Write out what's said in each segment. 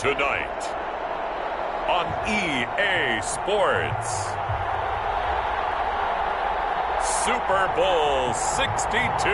Tonight on EA Sports, Super Bowl 62.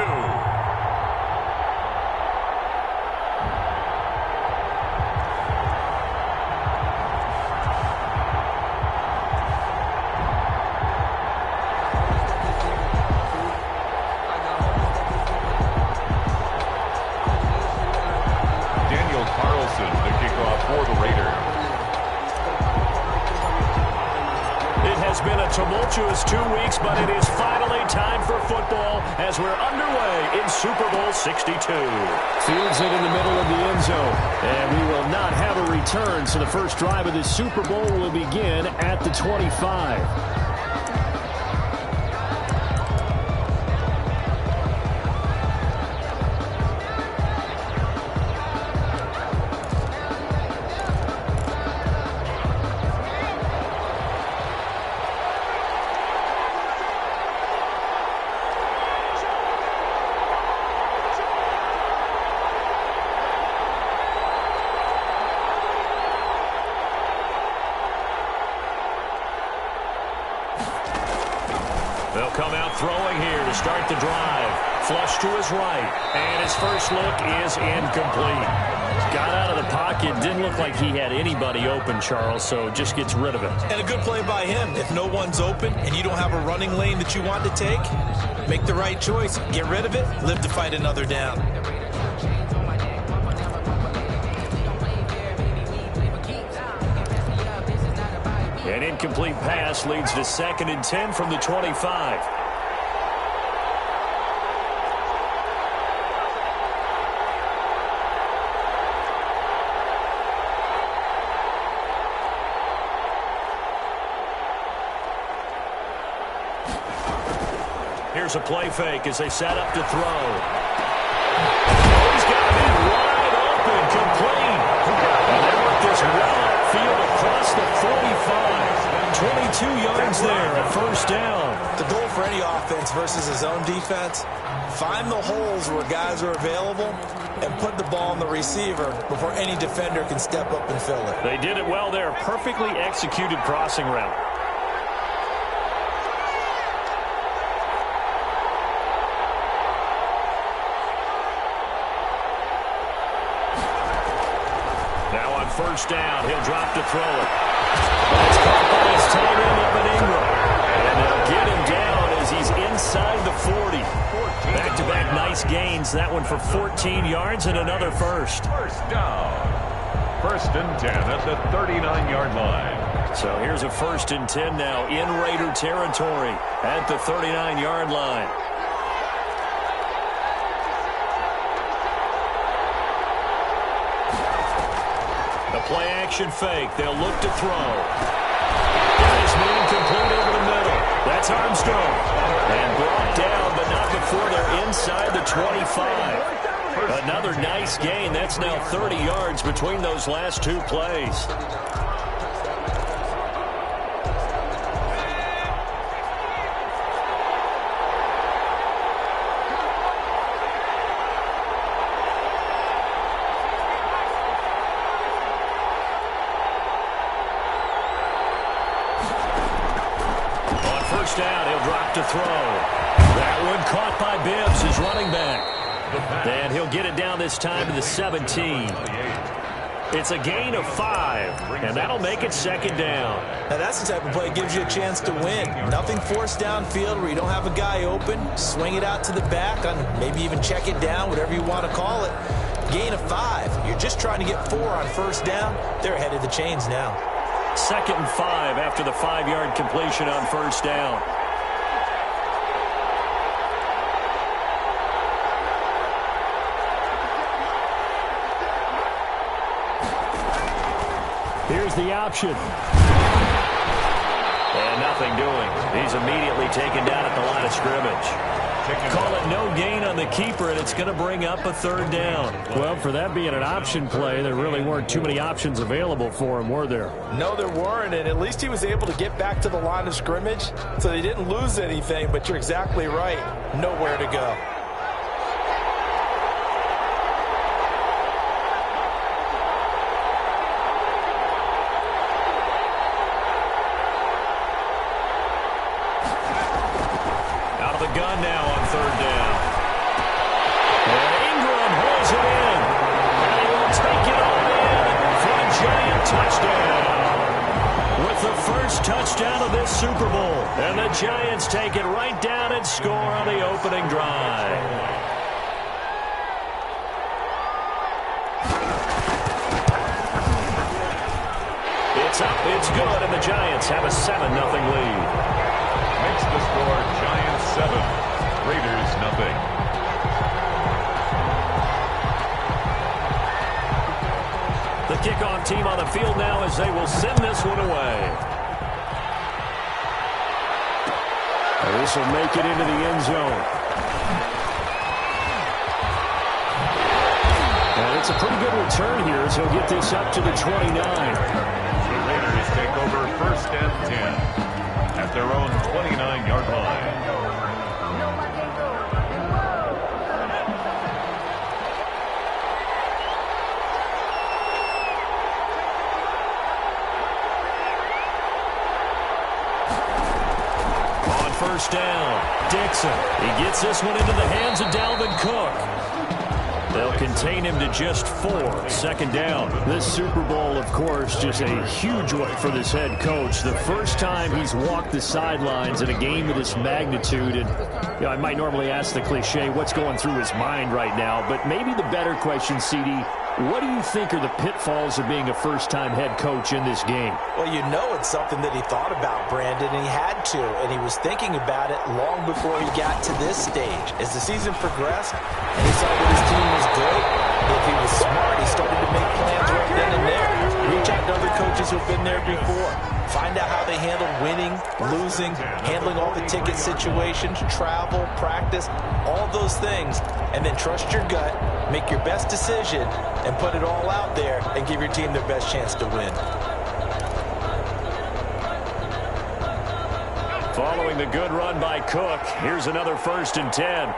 Tumultuous 2 weeks, but it is finally time for football as we're underway in Super Bowl 62. Fields it in the middle of the end zone, and we will not have a return, so the first drive of the Super Bowl will begin at the 25. They'll come out throwing here to start the drive. Flush to his right, and his first look is incomplete. Got out of the pocket, didn't look like he had anybody open, Charles, so just gets rid of it. And a good play by him. If no one's open and you don't have a running lane that you want to take, make the right choice. Get rid of it, live to fight another down. An incomplete pass leads to 2nd and 10 from the 25. Here's a play fake as they set up to throw. He's got to be wide open, complete. And they work this well upfield across the 45. 22 yards there at first down. The goal for any offense versus his own defense, find the holes where guys are available and put the ball on the receiver before any defender can step up and fill it. They did it well there. Perfectly executed crossing route. Now on first down, he'll drop to throw it. That's caught by his tight end, Evan Ingram. And they'll get him down as he's inside the 40. Back-to-back nice gains. That one for 14 yards and another first. First down. 1st and 10 at the 39-yard line. So here's a 1st and 10 now in Raider territory at the 39-yard line. Play-action fake. They'll look to throw. Got his man complete over the middle. That's Armstrong. And brought down, but not before they're inside the 25. Another nice gain. That's now 30 yards between those last 2 plays. Down, he'll drop to throw. That one caught by Bibbs, his running back. And he'll get it down this time to the 17. It's a gain of 5, and that'll make it 2nd down. Now that's the type of play that gives you a chance to win. Nothing forced downfield where you don't have a guy open. Swing it out to the back, on maybe even check it down, whatever you want to call it. Gain of 5. You're just trying to get 4 on first down. They're ahead of the chains now. 2nd and 5 after the 5-yard completion on first down. Here's the option. And nothing doing. He's immediately taken down at the line of scrimmage. Call it no gain on the keeper, and it's going to bring up a 3rd down. Well, for that being an option play, there really weren't too many options available for him, were there? No, there weren't, and at least he was able to get back to the line of scrimmage, so they didn't lose anything, but you're exactly right. Nowhere to go. gun now on third down. And Ingram holds it in. And he will take it on in for a Giant touchdown. With the first touchdown of this Super Bowl. And the Giants take it right down and score on the opening drive. It's up, it's good, and the Giants have a 7-0 lead. Makes the score Giants 7, Raiders nothing. The kickoff team on the field now as they will send this one away. And this will make it into the end zone. And it's a pretty good return here as he'll get this up to the 29. The Raiders take over first and 10 at their own 29-yard line. On first down, Dixon. He gets this one into the hands of Dalvin Cook. They'll contain him to just 4. Second down. This Super Bowl, of course, just a huge one for this head coach. The first time he's walked the sidelines in a game of this magnitude. And you know, I might normally ask the cliche, what's going through his mind right now? But maybe the better question, CD, what do you think are the pitfalls of being a first-time head coach in this game? Well, you know it's something that he thought about, Brandon, and he had to. And he was thinking about it long before he got to this stage. As the season progressed and he saw that his team was good, if he was smart, he started to make plans right then and there. Reach out to other coaches who've been there before. Find out how they handle winning, losing, handling all the ticket situations, travel, practice, all those things. And then trust your gut, make your best decision, and put it all out there and give your team their best chance to win. Following the good run by Cook, here's another first and 10.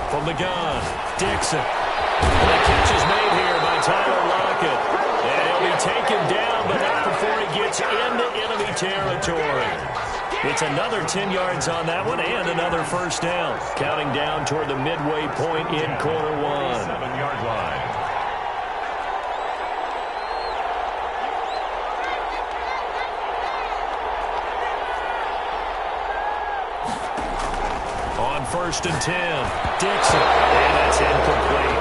From the gun, Dixon. And the catch is made here by Tyler Lockett. And he'll be taken down, but not before he gets into enemy territory. It's another 10 yards on that one and another first down. Counting down toward the midway point in quarter one. 7-yard line. On first and 10, Dixon. And that's incomplete.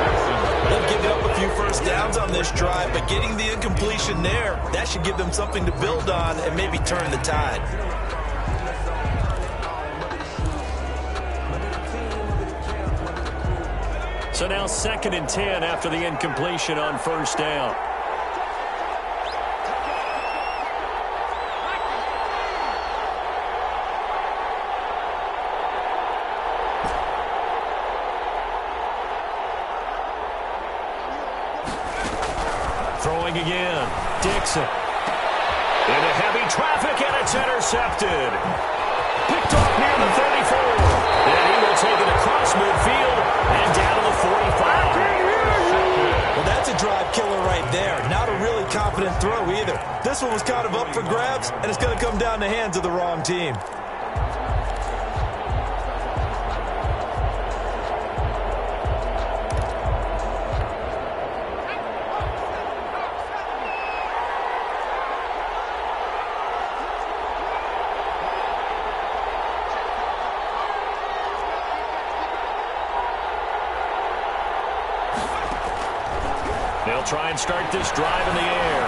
They've given up a few first downs on this drive, but getting the incompletion there, that should give them something to build on and maybe turn the tide. So now second and 10 after the incompletion on first down. Throwing again, Dixon. Into heavy traffic, and it's intercepted. Picked off near the 34. And he will take it across midfield and down to the 45. Well, that's a drive killer right there. Not a really confident throw either. This one was kind of up for grabs, and it's going to come down the hands of the wrong team. They'll try and start this drive in the air.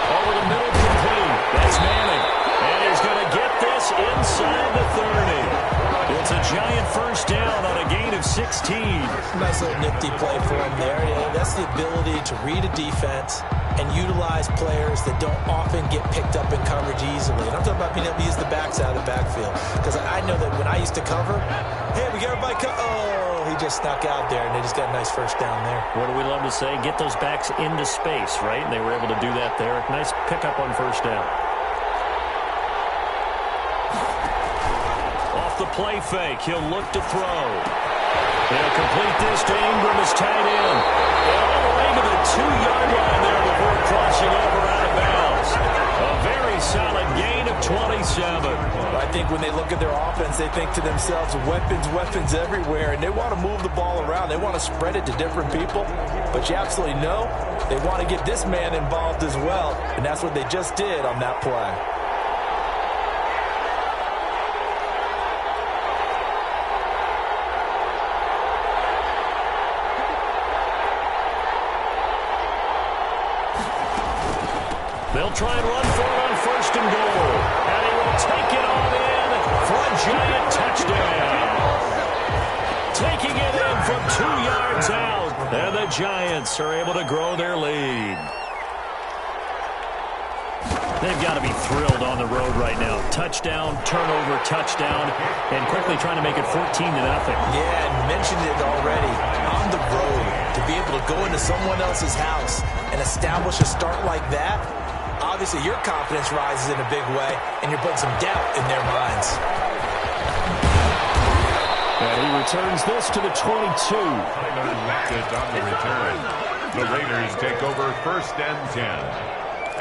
Over the middle, complete. That's Manning. And he's going to get this inside the 30. It's a Giant first down on a gain of 16. Nice little nifty play for him there. Yeah, that's the ability to read a defense and utilize players that don't often get picked up in coverage easily. And I'm talking about being able to use the backs out of the backfield. Because I know that when I used to cover, hey, we got everybody he just snuck out there, and they just got a nice first down there. What do we love to say? Get those backs into space, right? And they were able to do that there. Nice pickup on first down. Off the play fake. He'll look to throw. He'll complete this to Ingram as tight end. And all the way to the 2-yard line there before crossing over out of bounds. A very solid gain of 27. I think when they look at their offense, they think to themselves, weapons, weapons everywhere, and they want to move the ball around. They want to spread it to different people. But you absolutely know they want to get this man involved as well, and that's what they just did on that play. They'll try and run for it on 1st and goal. And he will take it on in for a giant touchdown. Taking it in from 2 yards out. And the Giants are able to grow their lead. They've got to be thrilled on the road right now. Touchdown, turnover, touchdown, and quickly trying to make it 14-0. Yeah, and mentioned it already. On the road, to be able to go into someone else's house and establish a start like that, obviously your confidence rises in a big way, and you're putting some doubt in their minds. And he returns this to the 22. On the return. The Raiders take over 1st and 10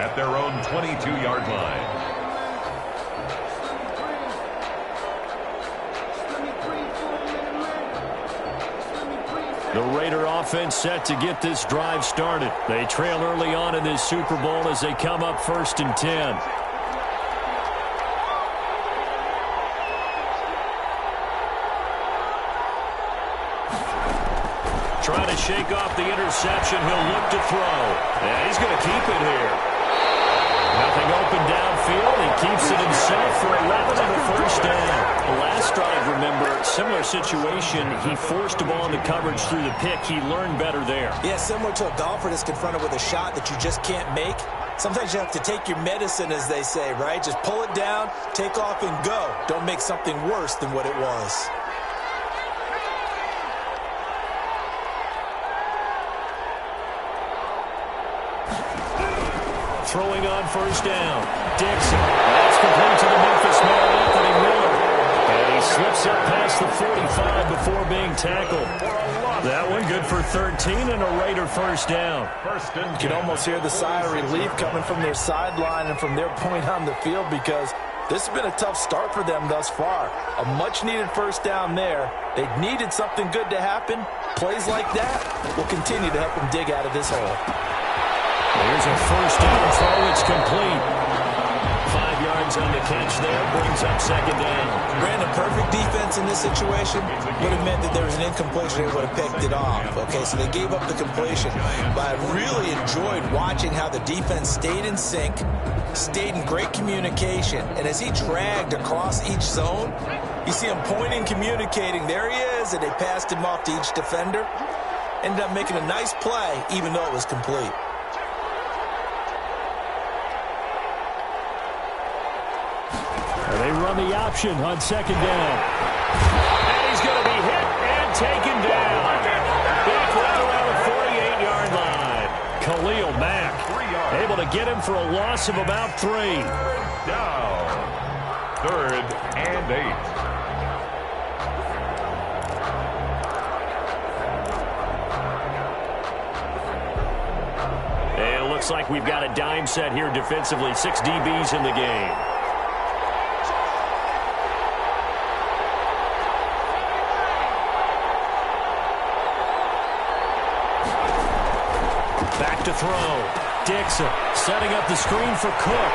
at their own 22-yard line. The Raider offense set to get this drive started. They trail early on in this Super Bowl as they come up 1st and 10. Trying to shake off the interception. He'll look to throw. And he's going to keep it here. Nothing open downfield. He keeps it himself for 11 and a 1st down. The last drive, remember, similar situation. He forced the ball into coverage through the pick. He learned better there. Yeah, similar to a golfer that's confronted with a shot that you just can't make. Sometimes you have to take your medicine, as they say, right? Just pull it down, take off, and go. Don't make something worse than what it was. Throwing on 1st down. Dixon. That's complete to the Memphis man, Anthony Miller. And he slips up past the 45 before being tackled. That one good for 13 and a Raider 1st down. You can almost hear the sigh of relief coming from their sideline and from their point on the field, because this has been a tough start for them thus far. A much-needed 1st down there. They needed something good to happen. Plays like that will continue to help them dig out of this hole. Here's a 1st down throw. It's complete. 5 yards on the catch there. Brings up 2nd down. Brandon, perfect defense in this situation would have meant that there was an incompletion. They would have picked it off. Okay, so they gave up the completion. But I really enjoyed watching how the defense stayed in sync, stayed in great communication. And as he dragged across each zone, you see him pointing, communicating. There he is, and they passed him off to each defender. Ended up making a nice play, even though it was complete. They run the option on 2nd down. And he's going to be hit and taken down. Back right around the 48-yard line. Khalil Mack able to get him for a loss of about 3. Down. 3rd and 8. It looks like we've got a dime set here defensively. 6 DBs in the game. Back to throw. Dixon setting up the screen for Cook.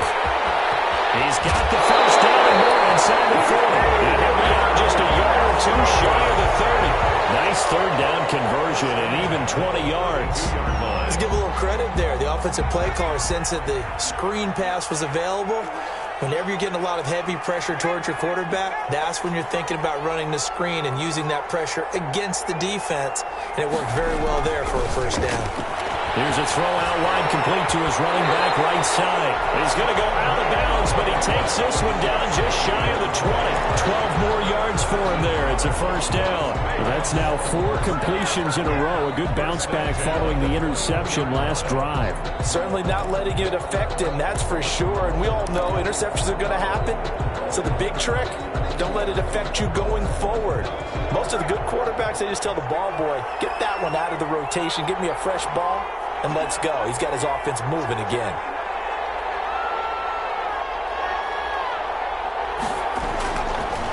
He's got the 1st down and more inside the 40. And he'll be out just a yard or 2 shy of the 30. Nice 3rd down conversion and even 20 yards. Let's give a little credit there. The offensive play caller sensed that the screen pass was available. Whenever you're getting a lot of heavy pressure towards your quarterback, that's when you're thinking about running the screen and using that pressure against the defense. And it worked very well there for a 1st down. Here's a throw out wide, complete to his running back right side. He's going to go out of bounds, but he takes this one down just shy of the 20. 12 more yards for him there. It's a first down. Well, that's now 4 completions in a row. A good bounce back following the interception last drive. Certainly not letting it affect him, that's for sure. And we all know interceptions are going to happen. So the big trick, don't let it affect you going forward. Most of the good quarterbacks, they just tell the ball boy, get that one out of the rotation, give me a fresh ball, and let's go. He's got his offense moving again.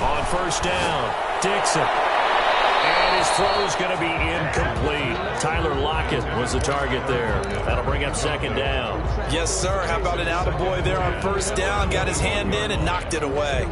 On first down, Dixon. And his throw's going to be incomplete. Tyler Lockett was the target there. That'll bring up second down. Yes, sir. How about an attaboy there on first down? Got his hand in and knocked it away.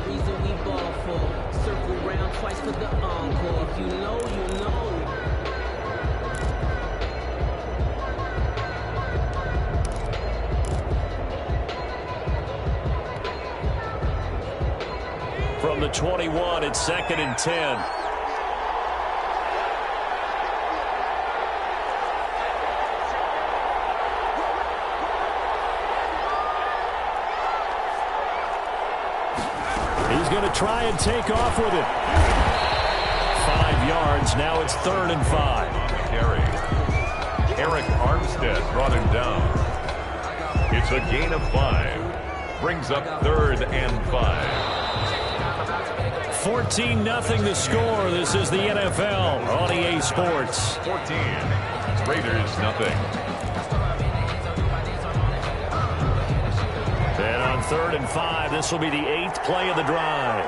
From the 21, it's 2nd and 10. He's going to try and take off with it. 5 yards. Now it's 3rd and 5. Carry. Eric Armstead brought him down. It's a gain of 5. Brings up 3rd and 5. 14-0 the score. This is the NFL on EA Sports. 14. Raiders nothing. And on 3rd and 5, this will be the 8th play of the drive.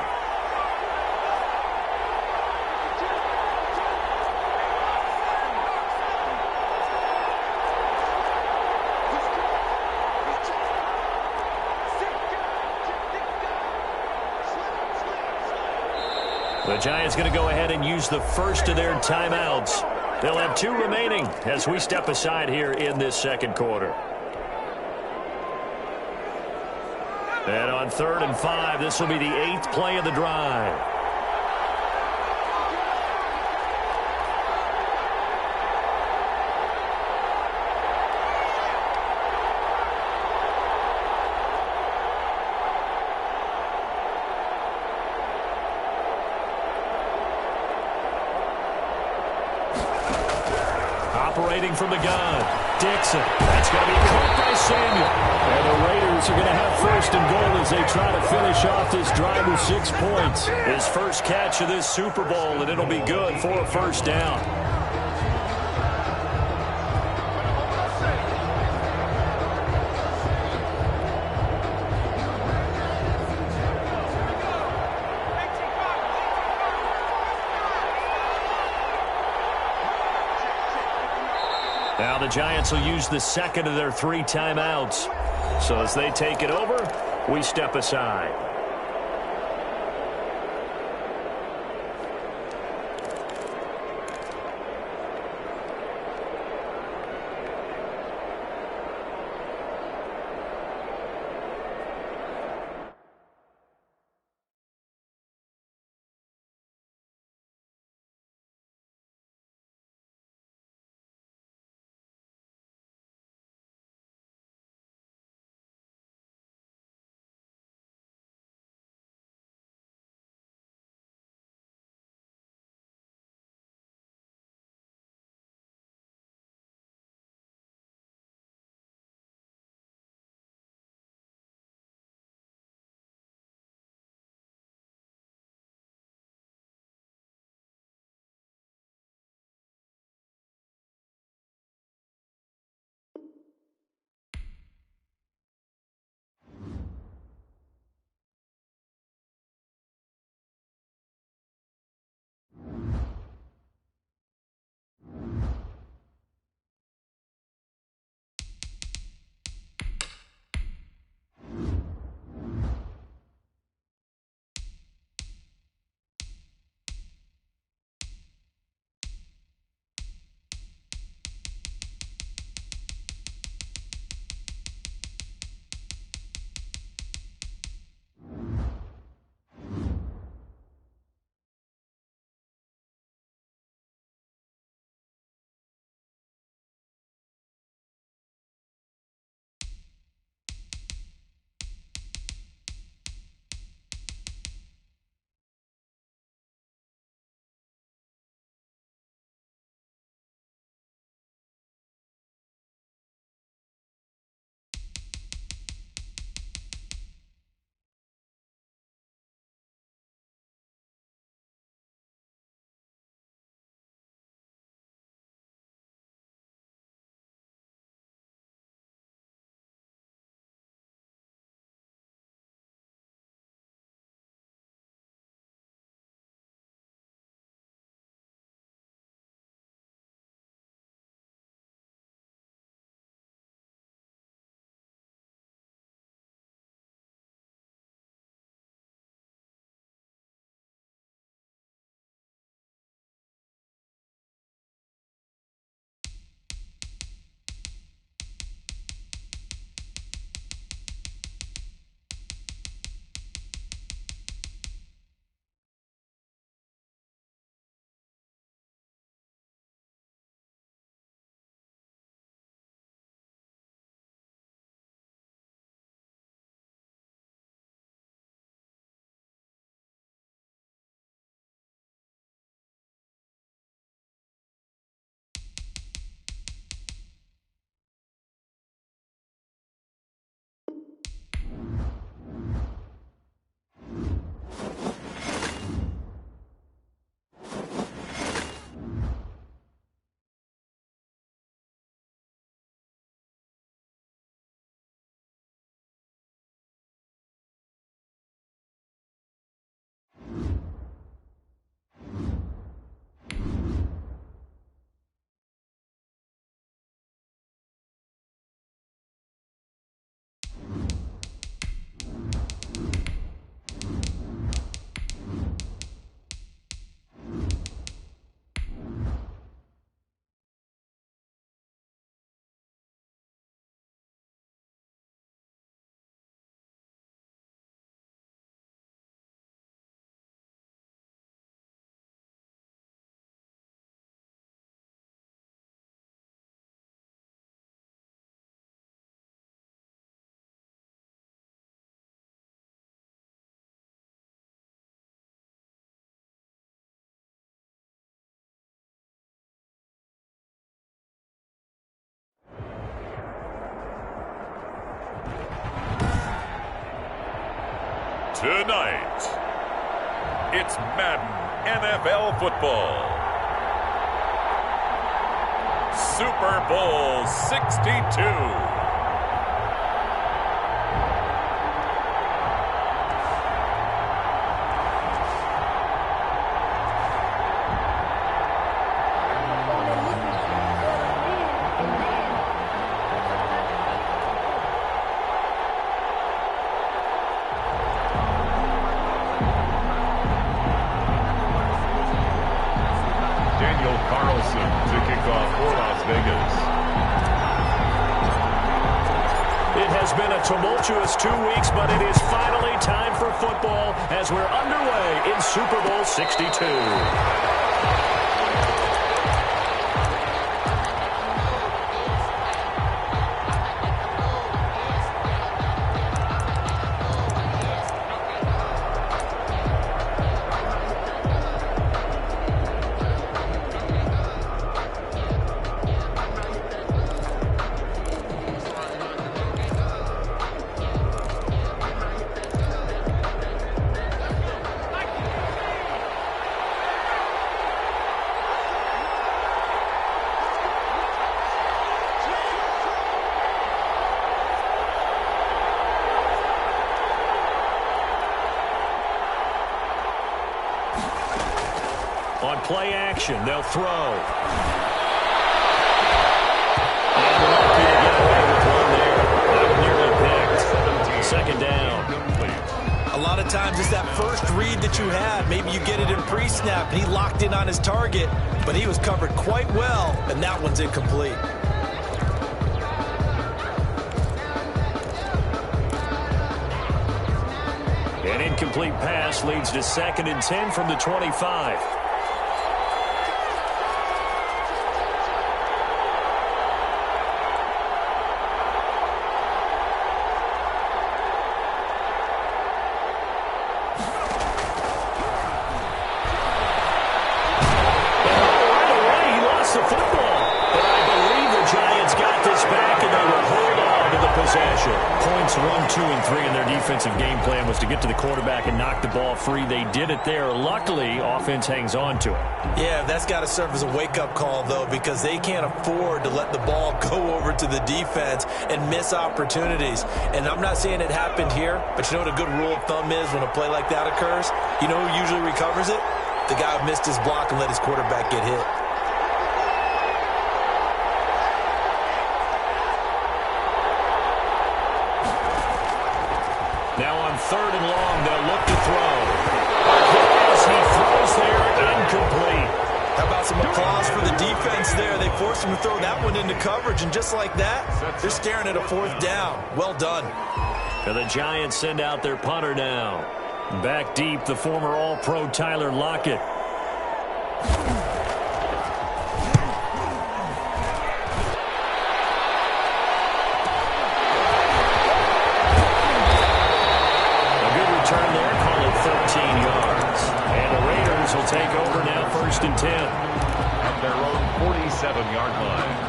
The Giants going to go ahead and use the first of their timeouts. They'll have 2 remaining as we step aside here in this second quarter. And on 3rd and 5, this will be the 8th play of the drive. Operating from the gun, Dixon. That's going to be caught by Samuel. And the Raiders are going to have 1st and goal as they try to finish off this drive with 6 points. His first catch of this Super Bowl, and it'll be good for a first down. Now the Giants will use the 2nd of their 3 timeouts. So as they take it over, we step aside. Tonight, it's Madden NFL football. Super Bowl 62. Tumultuous 2 weeks, but it is finally time for football as we're underway in Super Bowl 62. On play action, they'll throw. And lucky to get away with one there. That nearly picked. Second down. A lot of times it's that first read that you have. Maybe you get it in pre-snap, and he locked in on his target, but he was covered quite well, and that one's incomplete. An incomplete pass leads to 2nd and 10 from the 25. Points 1, 2, and 3 in their defensive game plan was to get to the quarterback and knock the ball free. They did it there. Luckily, offense hangs on to it. Yeah, that's got to serve as a wake-up call, though, because they can't afford to let the ball go over to the defense and miss opportunities. And I'm not saying it happened here, but you know what a good rule of thumb is when a play like that occurs? You know who usually recovers it? The guy who missed his block and let his quarterback get hit. Now on 3rd and long, they'll look to throw. As he throws there, incomplete. How about some applause for the defense there? They forced him to throw that one into coverage, and just like that, they're staring at a 4th down. Well done. And the Giants send out their punter now. Back deep, the former All-Pro Tyler Lockett. Will take over now, 1st and 10. At their own 47-yard line.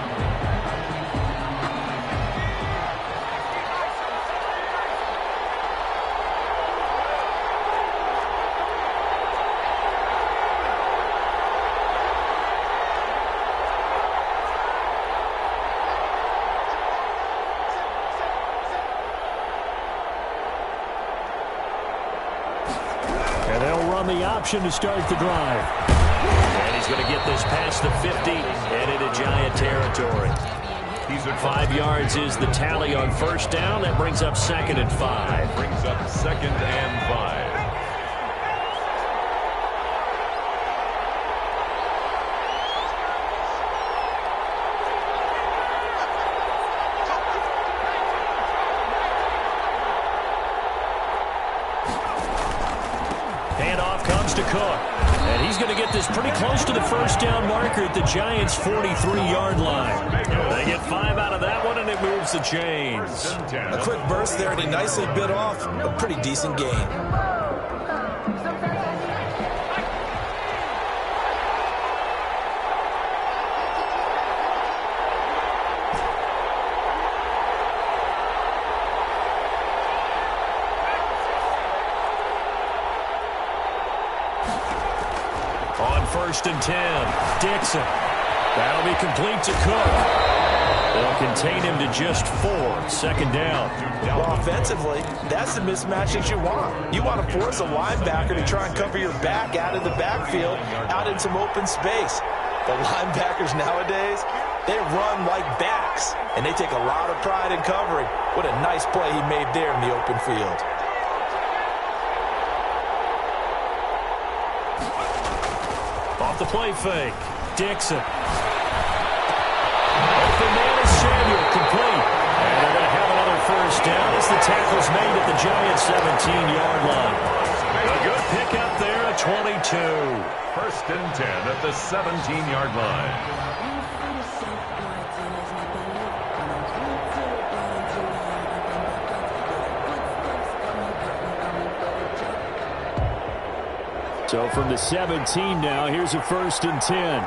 The option to start the drive. And he's going to get this past the 50 and into Giant territory. 5 yards is the tally on 1st down. That brings up 2nd and 5. Brings up 2nd and 5. Handoff comes to Cook. And he's going to get this pretty close to the 1st down marker at the Giants' 43-yard line. They get 5 out of that one, and it moves the chains. A quick burst there, and he nicely bit off a pretty decent gain. first and 10. Dixon. That'll be complete to Cook. They'll contain him to just 4. Second down. Well, offensively, that's the mismatch that you want. You want to force a linebacker to try and cover your back out of the backfield, out in some open space. The linebackers nowadays, they run like backs, and they take a lot of pride in covering. What a nice play he made there in the open field. Off the play fake. Dixon. Open man is Samuel, complete. And they're going to have another first down as the tackle's made at the Giants' 17-yard line. A good pickup there at 22. First and 10 at the 17-yard line. So from the 17 now, here's a first and 10.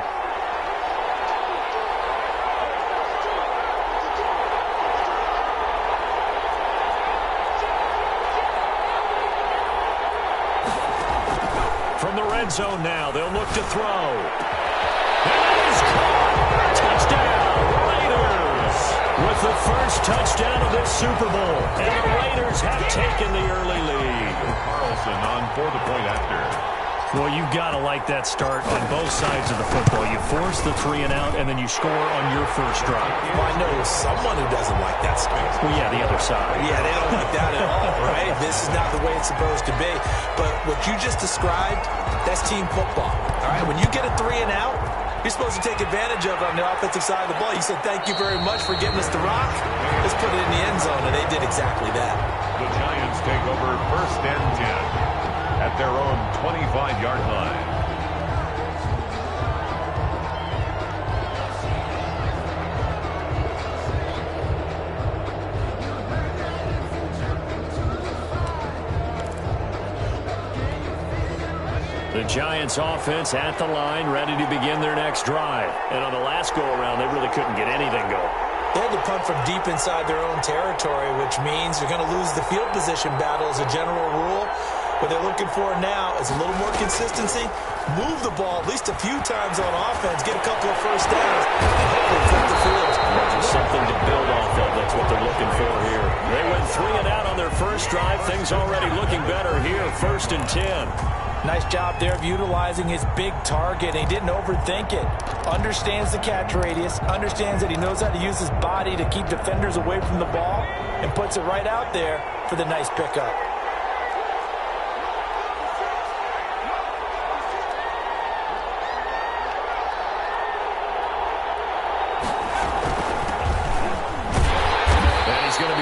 From the red zone now, they'll look to throw. And it is caught. Touchdown, Raiders. With the first touchdown of this Super Bowl. And the Raiders have taken the early lead. Carlson on for the point after. Well, you've got to like that start on both sides of the football. You force the 3 and out, and then you score on your first drive. Well, I know someone who doesn't like that start. Well, yeah, the other side. Yeah, they don't like that at all, right? This is not the way it's supposed to be. But what you just described, that's team football, all right? When you get a 3 and out, you're supposed to take advantage of it on the offensive side of the ball. You said, thank you very much for getting us the rock. Let's put it in the end zone, and they did exactly that. The Giants take over first and 10 at their own 25-yard line. The Giants offense at the line, ready to begin their next drive. And on the last go-around, they really couldn't get anything going. They had to punt from deep inside their own territory, which means they're going to lose the field position battle as a general rule. What they're looking for now is a little more consistency, move the ball at least a few times on offense, get a couple of first downs, and hopefully flip the field. There's something to build off of. That's what they're looking for here. They went 3 and out on their first drive. Things already looking better here. First and 10. Nice job there of utilizing his big target. He didn't overthink it. Understands the catch radius, understands that he knows how to use his body to keep defenders away from the ball, and puts it right out there for the nice pickup.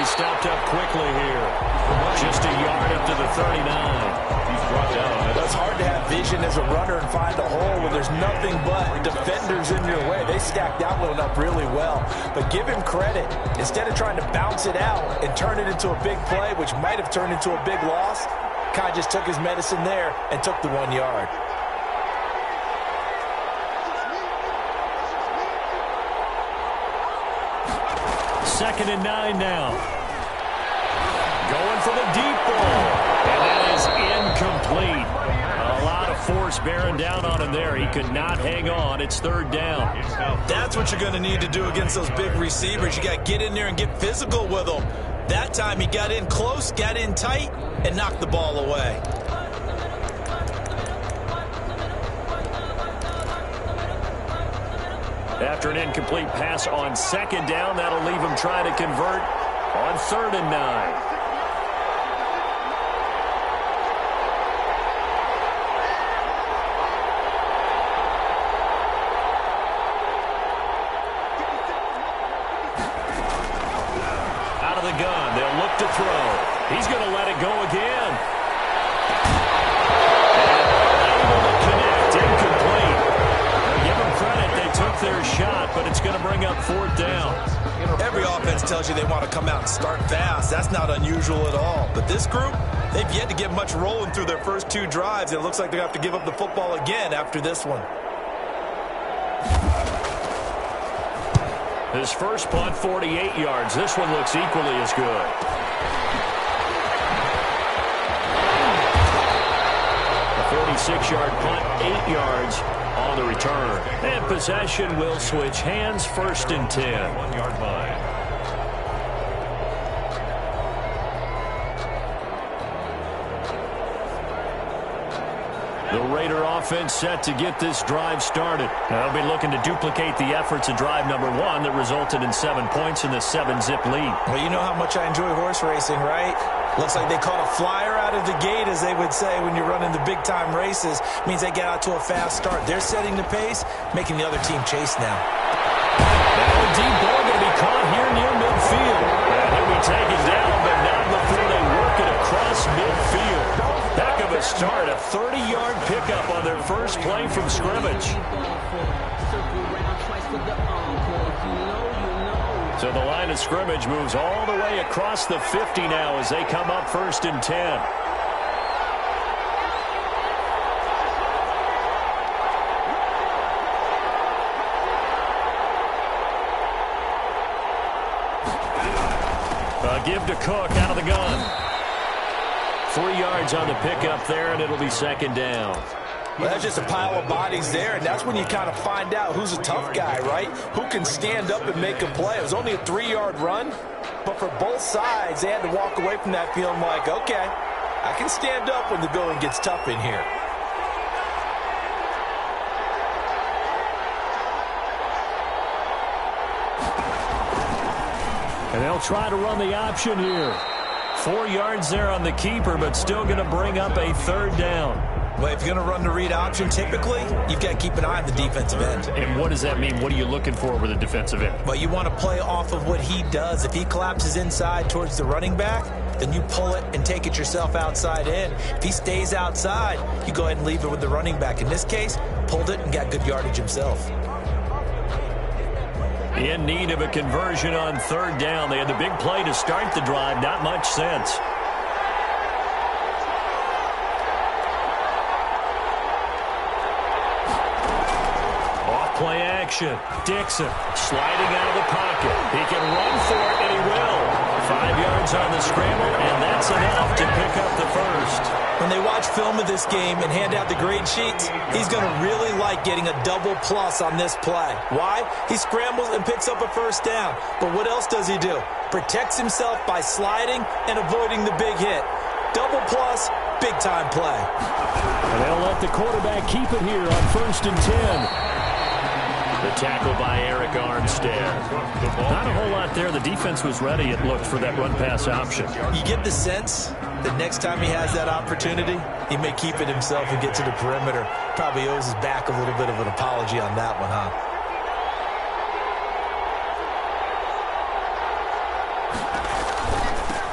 Stopped up quickly here. Just a yard up to the 39. He's brought down. It's hard to have vision as a runner and find a hole when there's nothing but defenders in your way. They stacked that one up really well. But give him credit. Instead of trying to bounce it out and turn it into a big play, which might have turned into a big loss, Kai just took his medicine there and took the 1 yard. Second and 9 now. Going for the deep ball. And that is incomplete. A lot of force bearing down on him there. He could not hang on. It's third down. That's what you're going to need to do against those big receivers. You got to get in there and get physical with them. That time he got in close, got in tight, and knocked the ball away. After an incomplete pass on second down, that'll leave him trying to convert on 3rd and 9. Out of the gun, they'll look to throw. He's going to let it go again. And able to connect, incomplete. Give them credit, they took their shot, but it's going to bring up 4th down. Every offense tells you they want to come out and start fast. That's not unusual at all. But this group, they've yet to get much rolling through their first 2 drives. It looks like they have to give up the football again after this one. His first punt, 48 yards. This one looks equally as good. A 46-yard punt, 8 yards on the return. And possession will switch hands, 1st and 10. 1-yard line. The Raider offense set to get this drive started. They'll be looking to duplicate the efforts of drive number 1 that resulted in 7 points in the 7-zip lead. Well, you know how much I enjoy horse racing, right? Looks like they caught a flyer out of the gate, as they would say when you're running the big-time races. Means they get out to a fast start. They're setting the pace, making the other team chase now. Now a deep ball going to be caught here near midfield. And he'll be taken down, but not before they work it across midfield. Heck of a start, a 30-yard pickup on their first play from scrimmage. So the line of scrimmage moves all the way across the 50 now as they come up 1st and 10. A give to Cook out of the gun. 3 yards on the pickup there, and it'll be 2nd down. Well, that's just a pile of bodies there, and that's when you kind of find out who's a tough guy, right? Who can stand up and make a play. It was only a 3-yard run, but for both sides, they had to walk away from that feeling like, okay, I can stand up when the going gets tough in here. And they'll try to run the option here. 4 yards there on the keeper, but still going to bring up a 3rd down. Well, if you're going to run the read option, typically, you've got to keep an eye on the defensive end. And what does that mean? What are you looking for with the defensive end? Well, you want to play off of what he does. If he collapses inside towards the running back, then you pull it and take it yourself outside in. If he stays outside, you go ahead and leave it with the running back. In this case, pulled it and got good yardage himself. In need of a conversion on 3rd down. They had the big play to start the drive. Not much sense. Off-play action. Dixon sliding out of the pocket. He can run for it, and he will. 5 yards on the scramble, and that's enough to pick up the 1st. When they watch film of this game and hand out the grade sheets, he's going to really like getting a double plus on this play. Why? He scrambles and picks up a 1st down. But what else does he do? Protects himself by sliding and avoiding the big hit. Double plus, big-time play. And they'll let the quarterback keep it here on 1st and 10. The tackle by Eric Armstead. Not a whole lot there. The defense was ready, it looked, for that run-pass option. You get the sense that next time he has that opportunity, he may keep it himself and get to the perimeter. Probably owes his back a little bit of an apology on that one, huh?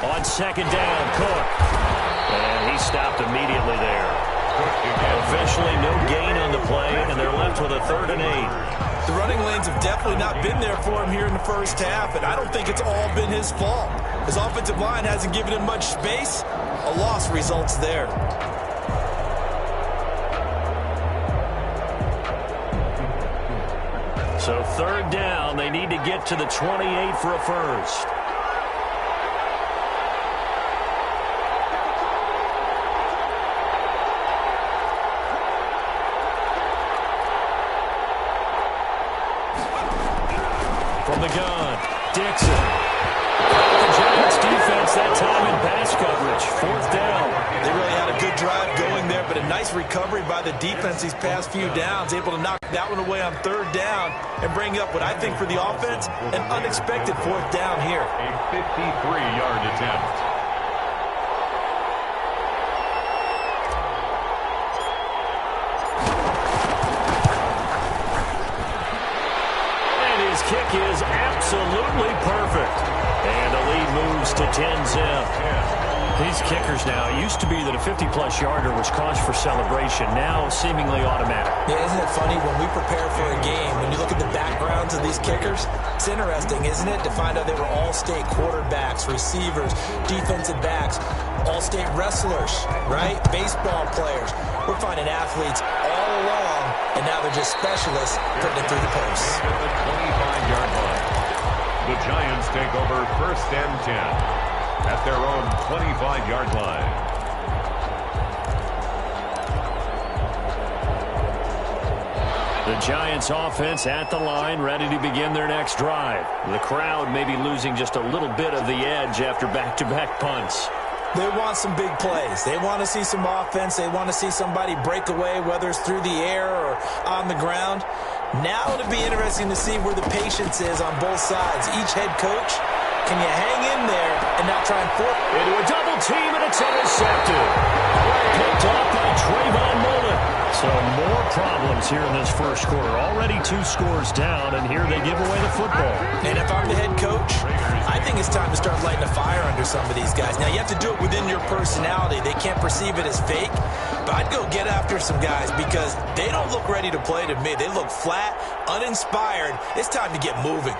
On 2nd down, Cook. And he stopped immediately there. Officially no gain on the play, and they're left with a 3rd and 8. The running lanes have definitely not been there for him here in the first half, and I don't think it's all been his fault. His offensive line hasn't given him much space. A loss results there. So 3rd down, they need to get to the 28 for a 1st. From the gun, Dixon. The Giants defense that time in pass coverage. 4th down. They really had a good drive going there, but a nice recovery by the defense these past few downs, able to knock that one away on 3rd down and bring up what I think for the offense, an unexpected 4th down here. A 53-yard attempt. Kick is absolutely perfect. And the lead moves to 10-zip. These kickers now, it used to be that a 50-plus yarder was cause for celebration. Now seemingly automatic. Yeah, isn't it funny when we prepare for a game, when you look at the backgrounds of these kickers, it's interesting, isn't it, to find out they were all-state quarterbacks, receivers, defensive backs, all-state wrestlers, right? Baseball players. We're finding athletes all along, and now they're just specialists putting it through the posts. The 25-yard line. The Giants take over 1st and 10 at their own 25-yard line. The Giants offense at the line, ready to begin their next drive. The crowd may be losing just a little bit of the edge after back-to-back punts. They want some big plays. They want to see some offense. They want to see somebody break away, whether it's through the air or on the ground. Now it'll be interesting to see where the patience is on both sides. Each head coach, can you hang in there and not try and force? Into a double team, and it's intercepted. Picked off by Trayvon Mullen. So more problems here in this first quarter. Already 2 scores down, and here they give away the football. And if I'm the head coach, I think it's time to start lighting a fire under some of these guys. Now, you have to do it within your personality. They can't perceive it as fake. But I'd go get after some guys because they don't look ready to play to me. They look flat, uninspired. It's time to get moving.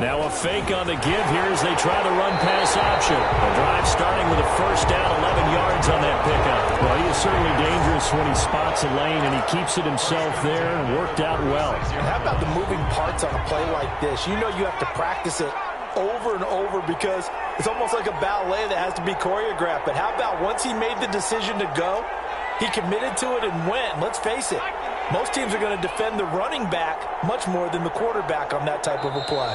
Now a fake on the give here as they try the run-pass option. The drive starting with a first down, 11 yards on that pickup. Well, he is certainly dangerous when he spots a lane, and he keeps it himself there and worked out well. And how about the moving parts on a play like this? You know you have to practice it over and over because it's almost like a ballet that has to be choreographed. But how about once he made the decision to go, he committed to it and went. Let's face it, most teams are going to defend the running back much more than the quarterback on that type of a play.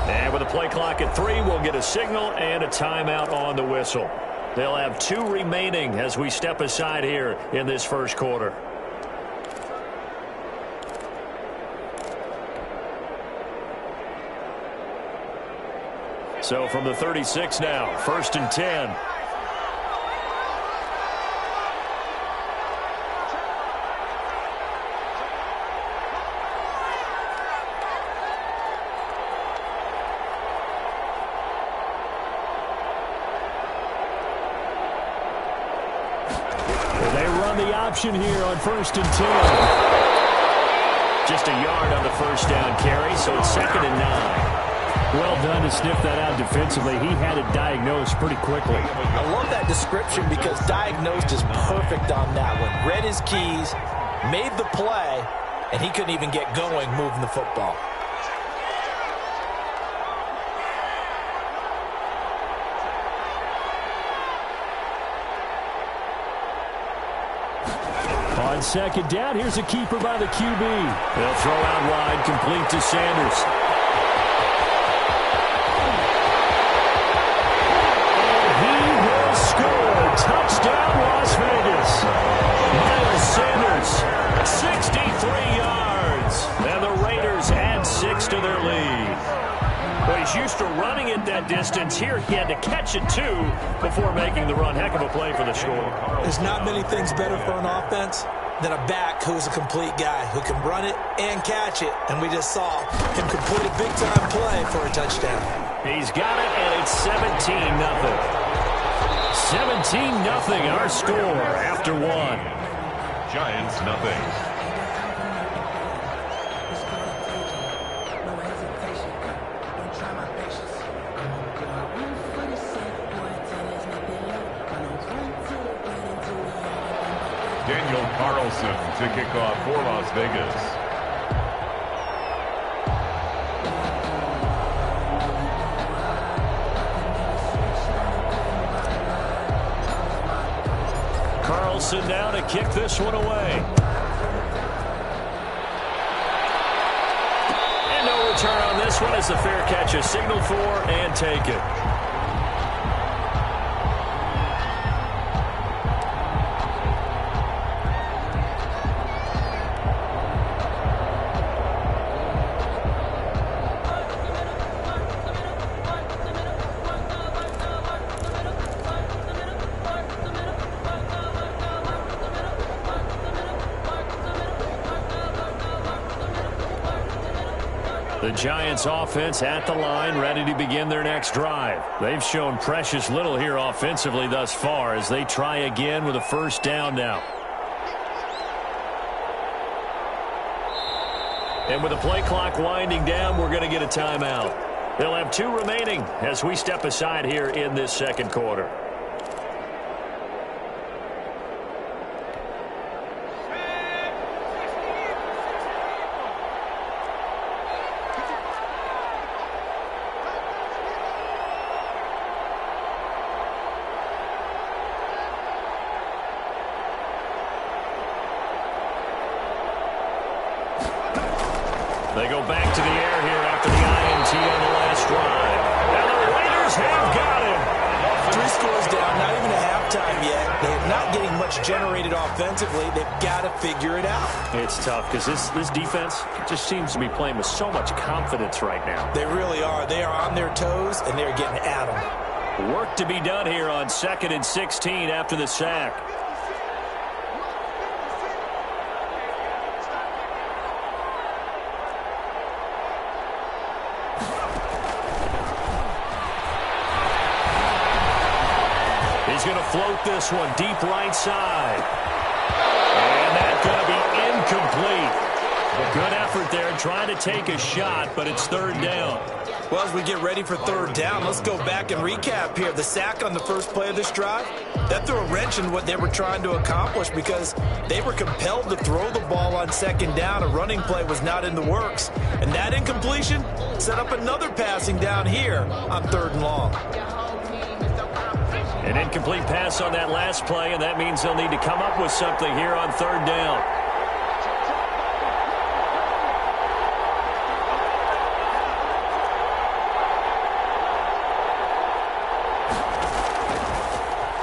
And with a play clock at 3, we'll get a signal and a timeout on the whistle. They'll have 2 remaining as we step aside here in this first quarter. So from the 36 now, 1st and 10. Option here on 1st and 10. Just a yard on the first down carry, so it's 2nd and 9. Well done to sniff that out defensively. He had it diagnosed pretty quickly. I love that description because diagnosed is perfect on that one. Read his keys, made the play, and he couldn't even get going moving the football. On 2nd down, here's a keeper by the QB. They'll throw out wide, complete to Sanders. And he will score. Touchdown, Las Vegas. Miles Sanders, 63 yards. And the Raiders add 6 to their lead. Well, he's used to running it that distance. Here he had to catch it, too, before making the run. Heck of a play for the score. There's not many things better for an offense than a back who's a complete guy who can run it and catch it. And we just saw him complete a big-time play for a touchdown. He's got it, and it's 17-0. 17-0, our score after 1. Giants nothing. Daniel Carlson to kick off for Las Vegas. Carlson now to kick this one away. And no return on this one as the fair catch is signaled for and taken. The Giants offense at the line, ready to begin their next drive. They've shown precious little here offensively thus far as they try again with a first down now. And with the play clock winding down, we're going to get a timeout. They'll have 2 remaining as we step aside here in this second quarter. They go back to the air here after the INT on the last drive. And the Raiders have got him. 3 scores down, not even a halftime yet. They're not getting much generated offensively. They've got to figure it out. It's tough because this defense just seems to be playing with so much confidence right now. They really are. They are on their toes, and they're getting at them. Work to be done here on 2nd and 16 after the sack. He's going to float this one deep right side. And that's going to be incomplete. Good effort there trying to take a shot, but it's 3rd down. Well, as we get ready for 3rd down, let's go back and recap here. The sack on the first play of this drive, that threw a wrench in what they were trying to accomplish because they were compelled to throw the ball on 2nd down. A running play was not in the works. And that incompletion set up another passing down here on 3rd and long. An incomplete pass on that last play, and that means they'll need to come up with something here on 3rd down.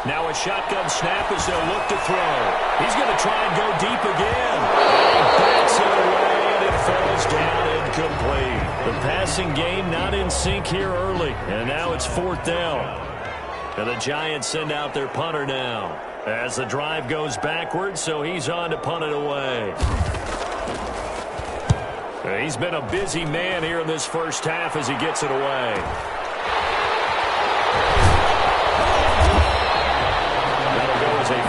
Now a shotgun snap as they'll look to throw. He's going to try and go deep again. He backs it away, and it falls down incomplete. The passing game not in sync here early, and now it's 4th down. And the Giants send out their punter now as the drive goes backwards, so he's on to punt it away. He's been a busy man here in this first half as he gets it away. That'll go as a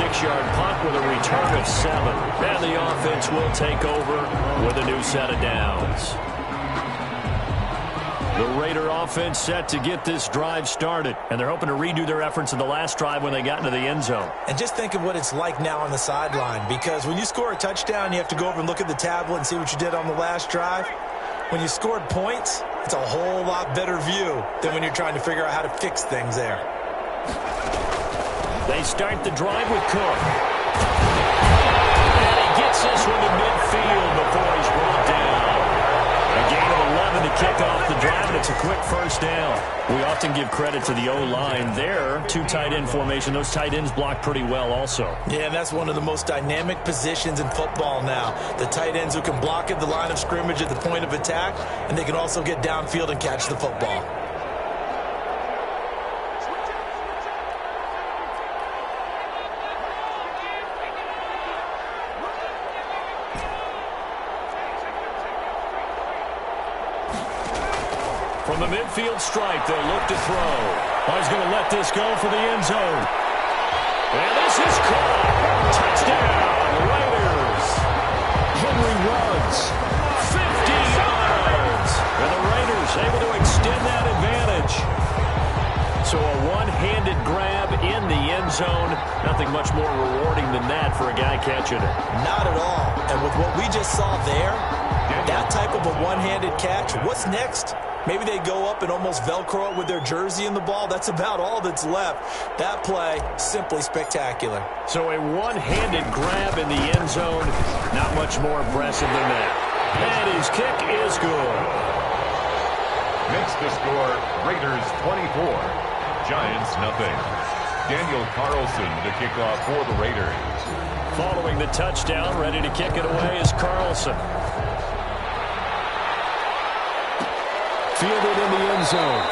46-yard punt with a return of 7. And the offense will take over with a new set of downs. The Raider offense set to get this drive started, and they're hoping to redo their efforts in the last drive when they got into the end zone. And just think of what it's like now on the sideline, because when you score a touchdown, you have to go over and look at the tablet and see what you did on the last drive. When you scored points, it's a whole lot better view than when you're trying to figure out how to fix things there. They start the drive with Cook. And he gets this one to midfield before he's brought down. A gain of 11 to kick off the drive, and it's a quick first down. We often give credit to the O-line there. 2 tight end formation. Those tight ends block pretty well also. Yeah, and that's one of the most dynamic positions in football now. The tight ends who can block at the line of scrimmage at the point of attack, and they can also get downfield and catch the football. From the midfield stripe, they'll look to throw. He's going to let this go for the end zone. And this is caught. Touchdown, Raiders. Henry runs 50 yards. And the Raiders able to extend that advantage. So a one-handed grab in the end zone. Nothing much more rewarding than that for a guy catching it. Not at all. And with what we just saw there, that type of a one-handed catch, what's next? Maybe they go up and almost Velcro it with their jersey in the ball. That's about all that's left. That play, simply spectacular. So a one-handed grab in the end zone, not much more impressive than that. And his kick is good. Makes the score Raiders 24, Giants nothing. Daniel Carlson to kick off for the Raiders. Following the touchdown, ready to kick it away is Carlson. Fielded in the end zone.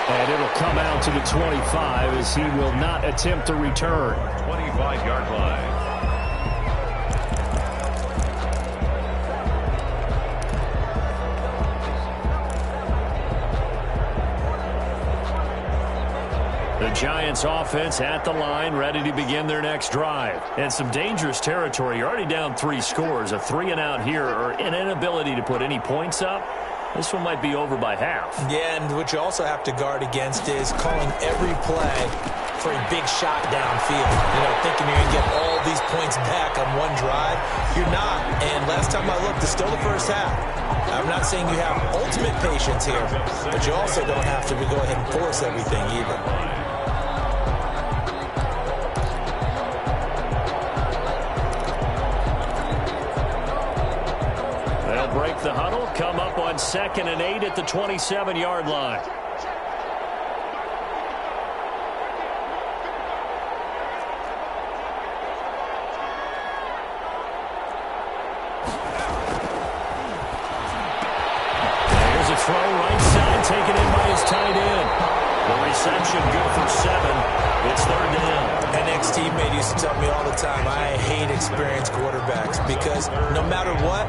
And it'll come out to the 25 as he will not attempt to return. 25-yard line. The Giants offense at the line, ready to begin their next drive. And some dangerous territory. You're already down 3 scores. A 3-and-out here, or an inability to put any points up. This one might be over by half. Yeah, and what you also have to guard against is calling every play for a big shot downfield. You know, thinking you're going to get all these points back on one drive. You're not. And last time I looked, it's still the first half. I'm not saying you have ultimate patience here, but you also don't have to go ahead and force everything either. off the huddle, come up on 2nd and 8 at the 27-yard line. Here's a throw right side, taken in by his tight end. The reception good for 7. It's 3rd down. An ex-teammate used to tell me all the time, I hate experienced quarterbacks because no matter what,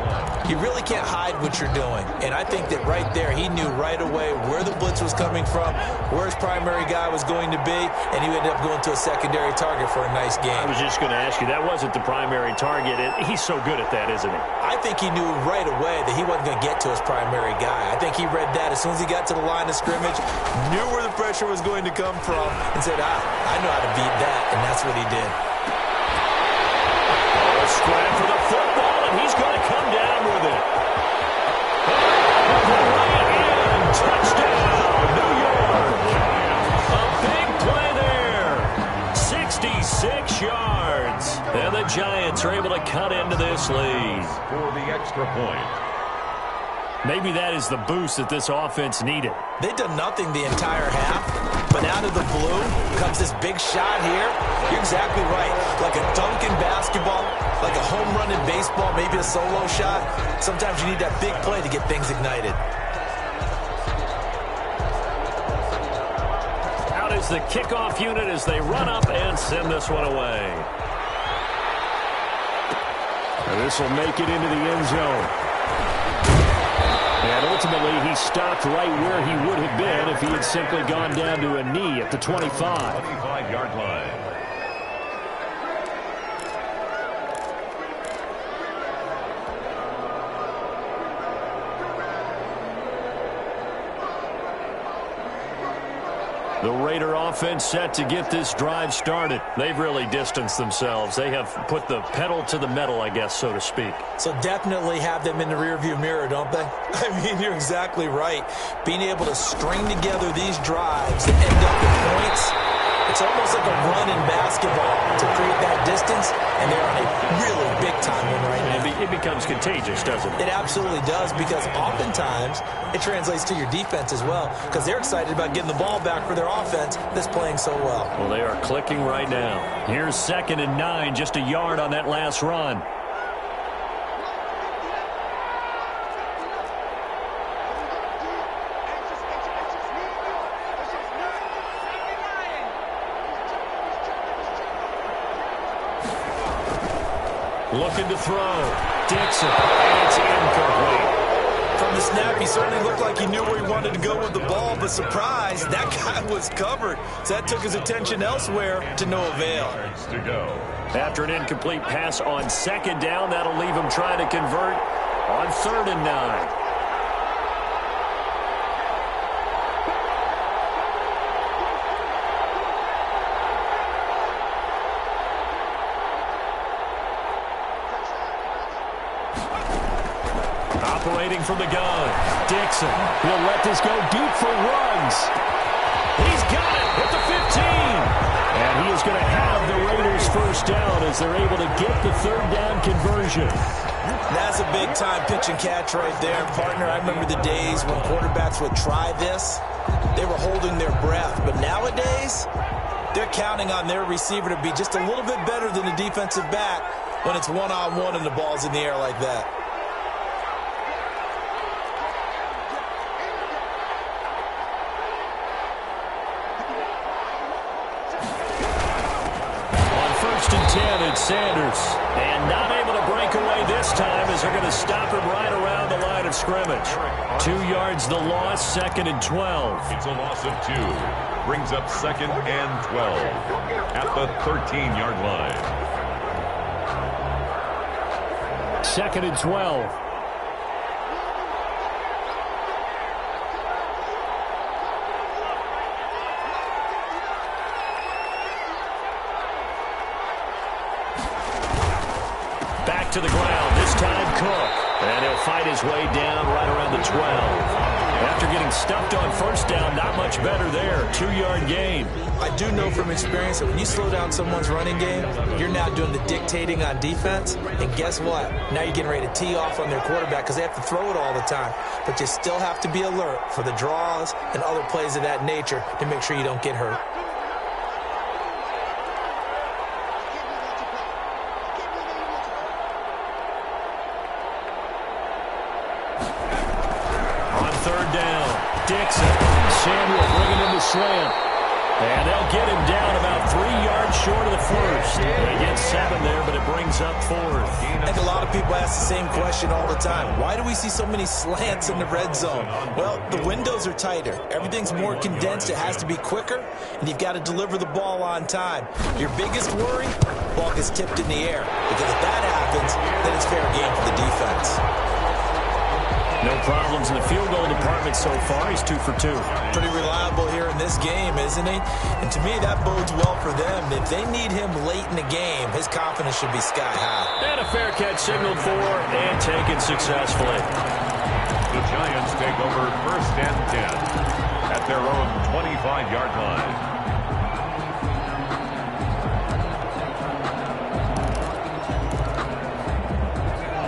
you really can't hide what you're doing. And I think that right there, he knew right away where the blitz was coming from, where his primary guy was going to be, and he ended up going to a secondary target for a nice game. I was just going to ask you, that wasn't the primary target. He's so good at that, isn't he? I think he knew right away that he wasn't going to get to his primary guy. I think he read that as soon as he got to the line of scrimmage, knew where the pressure was going to come from, and said, I know how to beat that, and that's what he did. A scrap for the football, and he's going to come down with it. And touchdown, New York. A big play there. 66 yards. And the Giants are able to cut into this lead. For the extra point. Maybe that is the boost that this offense needed. They did nothing the entire half, but out of the blue comes this big shot here. You're exactly right. Like a dunk in basketball, like a home run in baseball, maybe a solo shot. Sometimes you need that big play to get things ignited. Out is the kickoff unit as they run up and send this one away. And this will make it into the end zone. And ultimately, he stopped right where he would have been if he had simply gone down to a knee at the 25. 25-yard line. The Raider offense set to get this drive started. They've really distanced themselves. They have put the pedal to the metal, I guess, so to speak. So definitely have them in the rearview mirror, don't they? I mean, you're exactly right. Being able to string together these drives that end up with points, it's almost like a run in basketball to create that distance, and they're on a really big-time one right now. It becomes contagious, doesn't it? It absolutely does, because oftentimes it translates to your defense as well, because they're excited about getting the ball back for their offense that's playing so well. Well, they are clicking right now. Here's 2nd and 9, just a yard on that last run. Looking to throw. Dixon. It's incomplete. From the snap, he certainly looked like he knew where he wanted to go with the ball, but surprise, that guy was covered. So that took his attention elsewhere to no avail. To go. After an incomplete pass on 2nd down, that'll leave him trying to convert on 3rd and 9. Operating from the gun. Dixon will let this go deep for Ruggs. He's got it at the 15. And he is going to have the Raiders first down as they're able to get the 3rd down conversion. That's a big-time pitch and catch right there. Partner, I remember the days when quarterbacks would try this. They were holding their breath. But nowadays, they're counting on their receiver to be just a little bit better than the defensive back when it's one-on-one and the ball's in the air like that. Sanders, and not able to break away this time as they're going to stop him right around the line of scrimmage. 2 yards the loss, 2nd and 12. It's a loss of 2. Brings up 2nd and 12 at the 13-yard line. 2nd and 12. To the ground, this time Cook. And he'll fight his way down right around the 12. After getting stuffed on first down, not much better there. 2-yard gain. I do know from experience that when you slow down someone's running game, you're now doing the dictating on defense. And guess what? Now you're getting ready to tee off on their quarterback because they have to throw it all the time. But you still have to be alert for the draws and other plays of that nature to make sure you don't get hurt. Dixon. Samuel bringing him to slant. And they'll get him down about 3 yards short of the first. They get 7 there, but it brings up 4th. I think a lot of people ask the same question all the time. Why do we see so many slants in the red zone? Well, the windows are tighter. Everything's more condensed. It has to be quicker, and you've got to deliver the ball on time. Your biggest worry, ball gets tipped in the air. Because if that happens, then it's fair game for the defense. No problems in the field goal department so far. He's 2 for 2. Pretty reliable here in this game, isn't he? And to me, that bodes well for them. If they need him late in the game, his confidence should be sky high. And a fair catch signaled for and taken successfully. The Giants take over 1st and 10 at their own 25-yard line.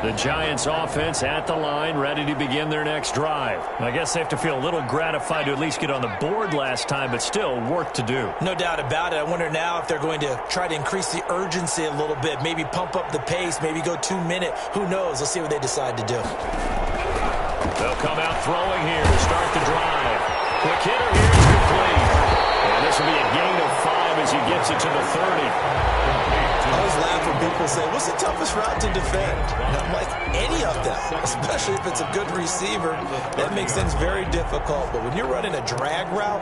The Giants offense at the line, ready to begin their next drive. I guess they have to feel a little gratified to at least get on the board last time, but still work to do. No doubt about it. I wonder now if they're going to try to increase the urgency a little bit, maybe pump up the pace, maybe go 2-minute. Who knows? Let's see what they decide to do. They'll come out throwing here to start the drive. Quick hitter here is complete. And this will be a gain of 5 as he gets it to the 30. I always laugh when people say, what's the toughest route to defend? And I'm like, any of them, especially if it's a good receiver. That makes things very difficult. But when you're running a drag route,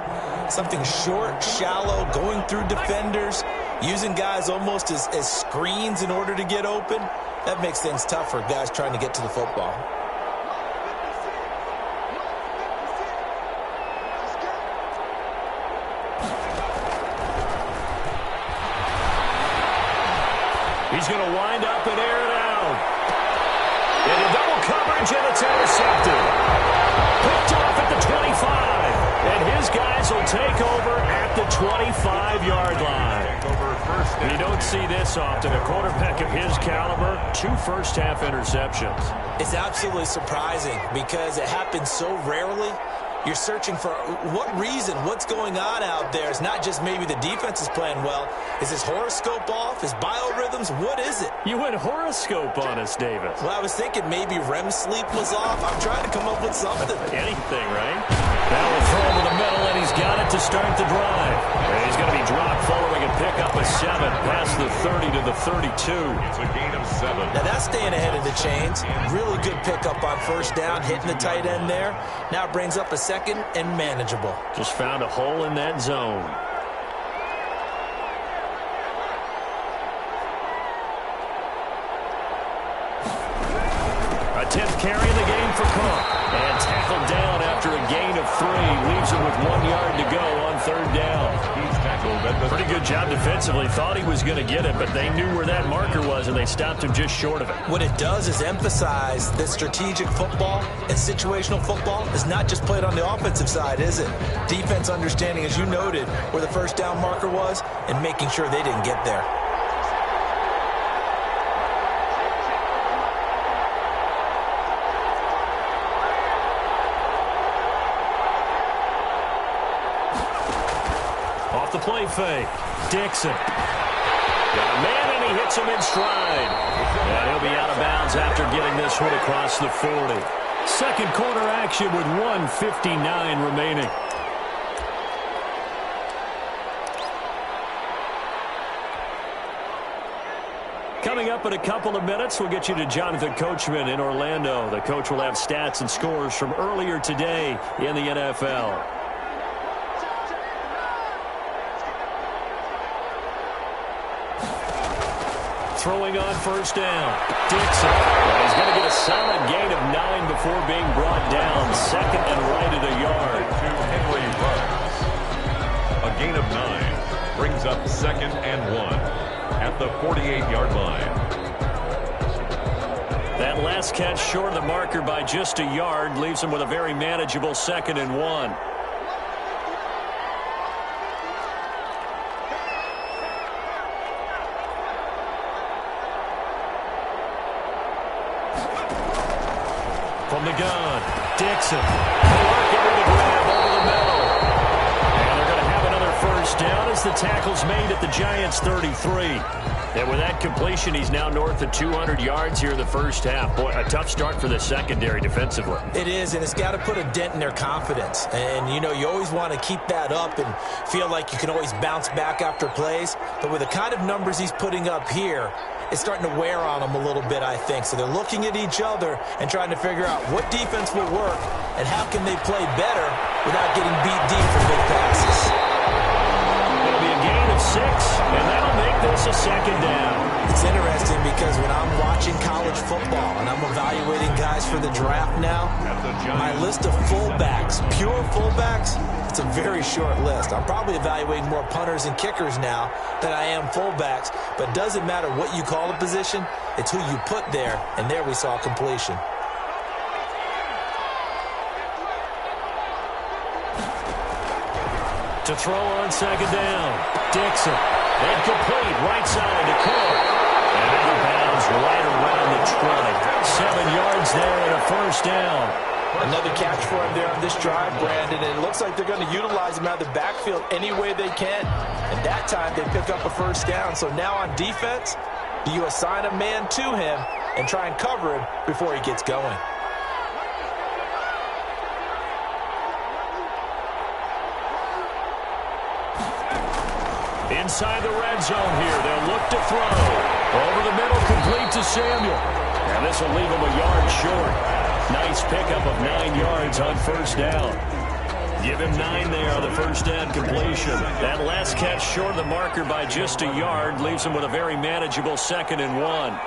something short, shallow, going through defenders, using guys almost as screens in order to get open, that makes things tough for guys trying to get to the football. He's going to wind up and air it out. Into double coverage, and it's intercepted. Picked off at the 25. And his guys will take over at the 25-yard line. You don't see this often. A quarterback of his caliber, 2 first-half interceptions. It's absolutely surprising because it happens so rarely. You're searching for what reason, what's going on out there. It's not just maybe the defense is playing well. Is his horoscope off? His biorhythms? What is it? You went horoscope on us, David. Well, I was thinking maybe REM sleep was off. I'm trying to come up with something. Anything, right? Now we'll throw over the middle, and he's got it to start the drive. And he's going to be dropped following a pickup of 7 past the 30 to the 32. It's a gain of 7. Now that's staying ahead of the chains. Really good pickup on first down, hitting the tight end there. Now it brings up a second and manageable. Just found a hole in that zone. A 10th carry in the game for Cook. And tackled down after a gain of 3. Leaves him with 1 yard to go on 3rd down. He's tackled at the... Pretty good job defensively. Thought he was going to get it, but they knew where that marker was, and they stopped him just short of it. What it does is emphasize that strategic football and situational football is not just played on the offensive side, is it? Defense understanding, as you noted, where the first down marker was and making sure they didn't get there. The play fake. Dixon. Got a man, and he hits him in stride. And he'll be out of bounds after getting this one across the 40. Second quarter action with 1:59 remaining. Coming up in a couple of minutes, we'll get you to Jonathan Coachman in Orlando. The coach will have stats and scores from earlier today in the NFL. Throwing on first down. Dixon. Well, he's going to get a solid gain of 9 before being brought down. Second and right at a yard. To Henry Ruggs. A gain of 9 brings up 2nd and 1 at the 48-yard line. That last catch short of the marker by just a yard leaves him with a very manageable 2nd and 1. From the gun, Dixon. Working with the grab over the middle. And they're going to have another first down as the tackle's made at the Giants' 33. And with that completion, he's now north of 200 yards here in the first half. Boy, a tough start for the secondary defensively. It is, and it's got to put a dent in their confidence. And, you know, you always want to keep that up and feel like you can always bounce back after plays. But with the kind of numbers he's putting up here, it's starting to wear on them a little bit, I think. So they're looking at each other and trying to figure out what defense will work and how can they play better without getting beat deep for big passes. It'll be a gain of 6, and that'll make this a 2nd down. It's interesting because when I'm watching college football and I'm evaluating guys for the draft now, my list of fullbacks, pure fullbacks, it's a very short list. I'm probably evaluating more punters and kickers now than I am fullbacks, but it doesn't matter what you call a position, it's who you put there, and there we saw completion. To throw on 2nd down, Dixon. Incomplete, right side to Cook. And out of bounds right around the 20. 7 yards there and a first down. Another catch for him there on this drive, Brandon, and it looks like they're going to utilize him out of the backfield any way they can. And that time they pick up a first down. So now on defense, do you assign a man to him and try and cover him before he gets going? Inside the red zone here, they'll look to throw. Over the middle, complete to Samuel. And this will leave him a yard short. Nice pickup of 9 yards on first down. Give him 9 there on the first down completion. That last catch short of the marker by just a yard leaves him with a very manageable 2nd and 1.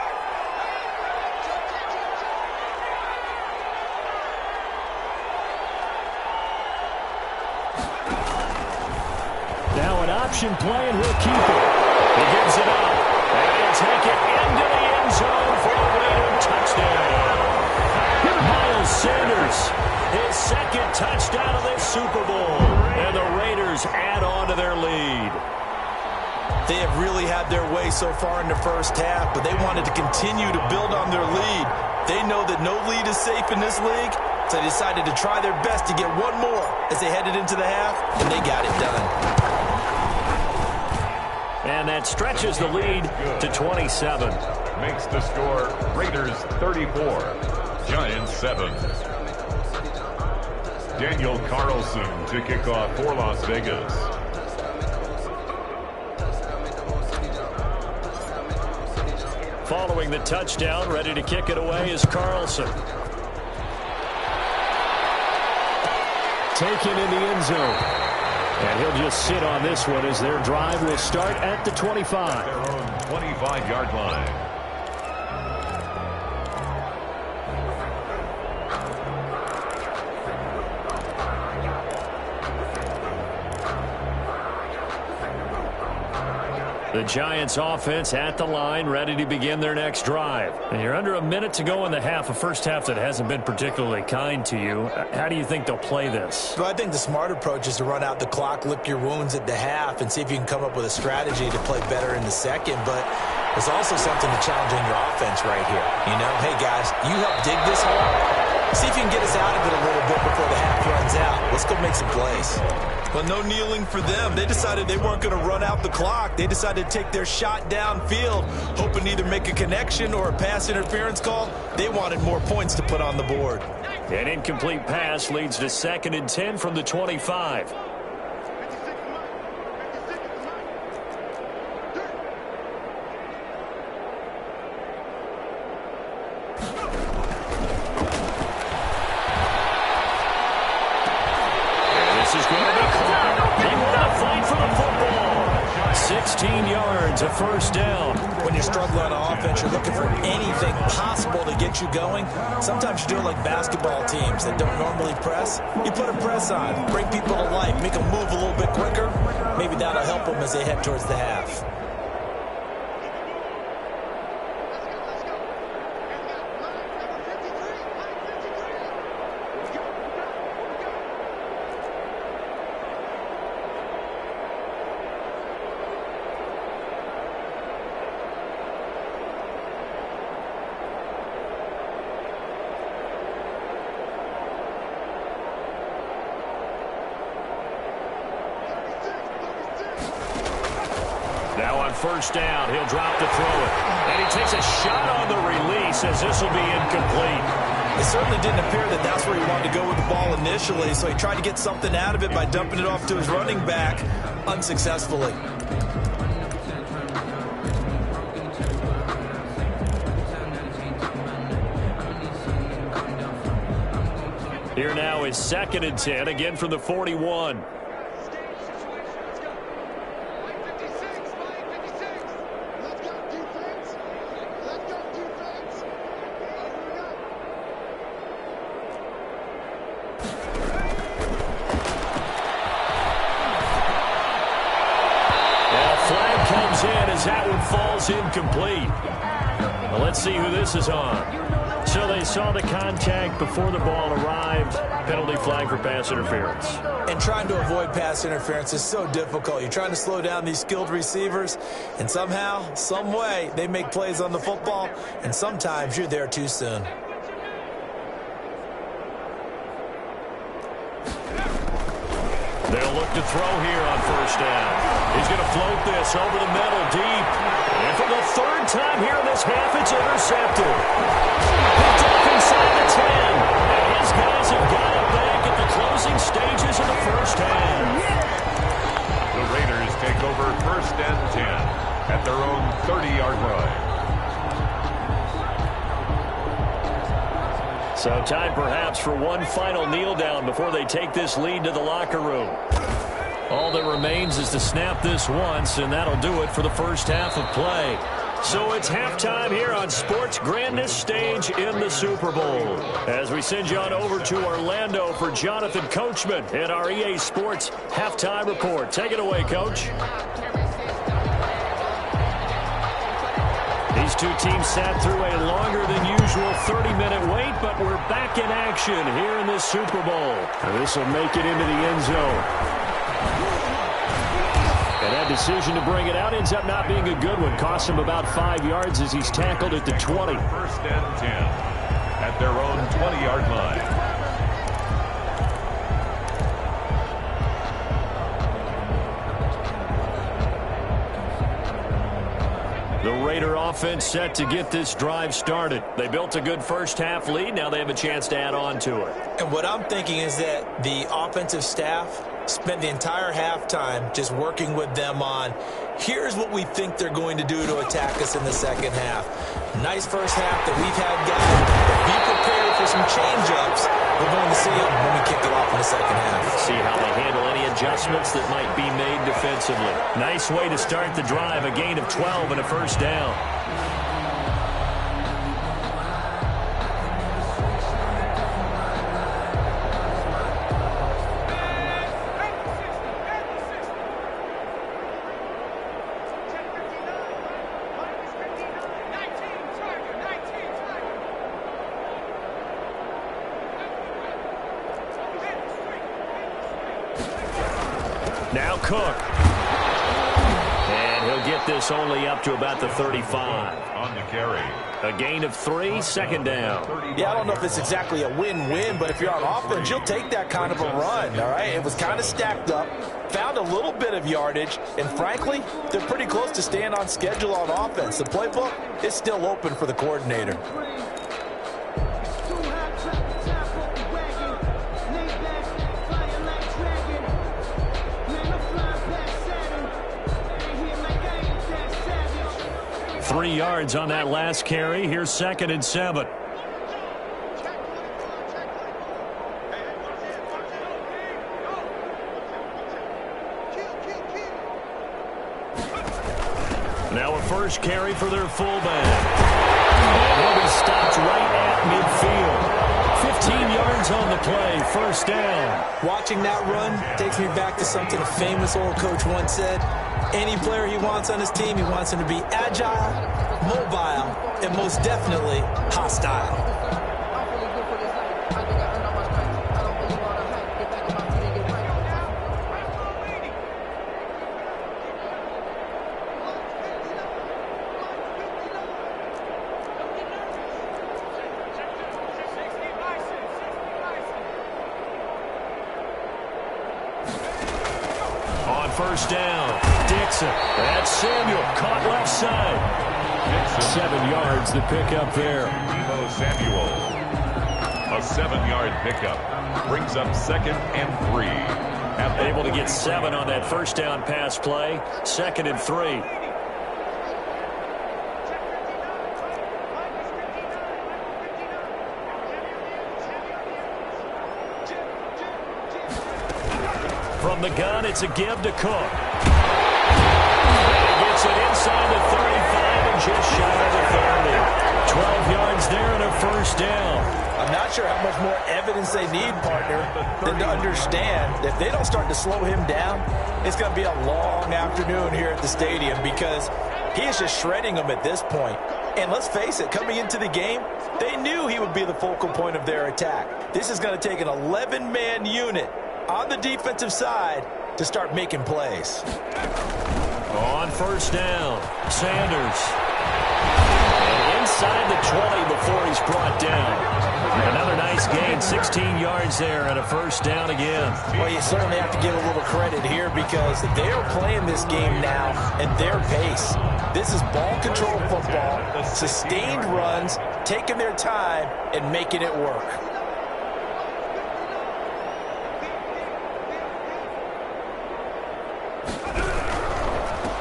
Now an option play, and he'll keep it. He gives it up. And he'll take it into the end zone for a Raider touchdown. Miles Sanders, his 2nd touchdown of this Super Bowl. And the Raiders add on to their lead. They have really had their way so far in the first half, but they wanted to continue to build on their lead. They know that no lead is safe in this league, so they decided to try their best to get one more as they headed into the half, and they got it done. And that stretches the lead to 27. Makes the score Raiders 34, Giants 7. Daniel Carlson to kick off for Las Vegas. Following the touchdown, ready to kick it away is Carlson. Taken in the end zone. And he'll just sit on this one as their drive will start at the 25. Their own 25-yard line. The Giants offense at the line, ready to begin their next drive. And you're under a minute to go in the half, a first half that hasn't been particularly kind to you. How do you think they'll play this? Well, I think the smart approach is to run out the clock, lick your wounds at the half, and see if you can come up with a strategy to play better in the second. But there's also something to challenge on your offense right here. You know, hey, guys, you help dig this hole. See if you can get us out of it a little bit before the half runs out. Let's go make some plays. Well, no kneeling for them. They decided they weren't going to run out the clock. They decided to take their shot downfield, hoping to either make a connection or a pass interference call. They wanted more points to put on the board. An incomplete pass leads to 2nd and 10 from the 25. A first down. When you struggle on offense, you're looking for anything possible to get you going. Sometimes you do it like basketball teams that don't normally press. You put a press on, bring people to life, make them move a little bit quicker. Maybe that'll help them as they head towards the half. first down. He'll drop to throw it. And he takes a shot on the release as this will be incomplete. It certainly didn't appear that that's where he wanted to go with the ball initially, so he tried to get something out of it by dumping it off to his running back unsuccessfully. Here now is 2nd and 10, again from the 41. Flag comes in as that one falls incomplete. Well, let's see who this is on. So they saw the contact before the ball arrived. Penalty flag for pass interference. And trying to avoid pass interference is so difficult. You're trying to slow down these skilled receivers, and somehow, some way, they make plays on the football, and sometimes you're there too soon. They'll look to throw here on first down. He's going to float this over the middle deep. And for the 3rd time here in this half, it's intercepted. Picked up inside the 10. And his guys have got it back at the closing stages of the first half. The Raiders take over 1st and 10 at their own 30-yard line. So time perhaps for one final kneel down before they take this lead to the locker room. All that remains is to snap this once, and that'll do it for the first half of play. So it's halftime here on sports' grandest stage in the Super Bowl. As we send you on over to Orlando for Jonathan Coachman in our EA Sports Halftime Report. Take it away, Coach. These two teams sat through a longer than usual 30-minute wait, but we're back in action here in this Super Bowl. This will make it into the end zone. And that decision to bring it out ends up not being a good one. Costs him about 5 yards as he's tackled at the 20. 1st and 10 at their own 20-yard line. The Raider offense set to get this drive started. They built a good first half lead. Now they have a chance to add on to it. And what I'm thinking is that the offensive staff spent the entire halftime just working with them on, here's what we think they're going to do to attack us in the second half. Nice first half that we've had, guys. Be prepared for some change-ups. We're going to see them when we kick it off in the second half. See how they handle any adjustments that might be made defensively. Nice way to start the drive, a gain of 12 and a first down. Now Cook. And he'll get this only up to about the 35. On the carry. A gain of 3, 2nd down. Yeah, I don't know if it's exactly a win-win, but if you're on offense, you'll take that kind of a run, all right? It was kind of stacked up, found a little bit of yardage, and frankly, they're pretty close to staying on schedule on offense. The playbook is still open for the coordinator. Three yards on that last carry. Here's 2nd and 7. Now a first carry for their fullback. And he'll be stopped right at midfield. 15 yards on the play. First down. Watching that run takes me back to something a famous old coach once said. Any player he wants on his team, he wants him to be agile, mobile, and most definitely hostile. On first down, Dixon. That's Samuel, caught left side. 7 yards, the pickup there. Debo Samuel. A 7-yard pickup. Brings up 2nd and 3. Able to get 7 on that first down pass play. 2nd and 3. From the gun, it's a give to Cook. And he gets it inside the 35 and just shy of the 30. 12 yards there and a first down. I'm not sure how much more evidence they need, partner, than to understand that if they don't start to slow him down, it's going to be a long afternoon here at the stadium because he is just shredding them at this point. And let's face it, coming into the game, they knew he would be the focal point of their attack. This is going to take an 11-man unit on the defensive side to start making plays. On first down, Sanders. And inside the 20 before he's brought down. Another nice gain, 16 yards there and a first down again. Well, you certainly have to give a little credit here because they are playing this game now at their pace. This is ball control football, sustained runs, taking their time and making it work.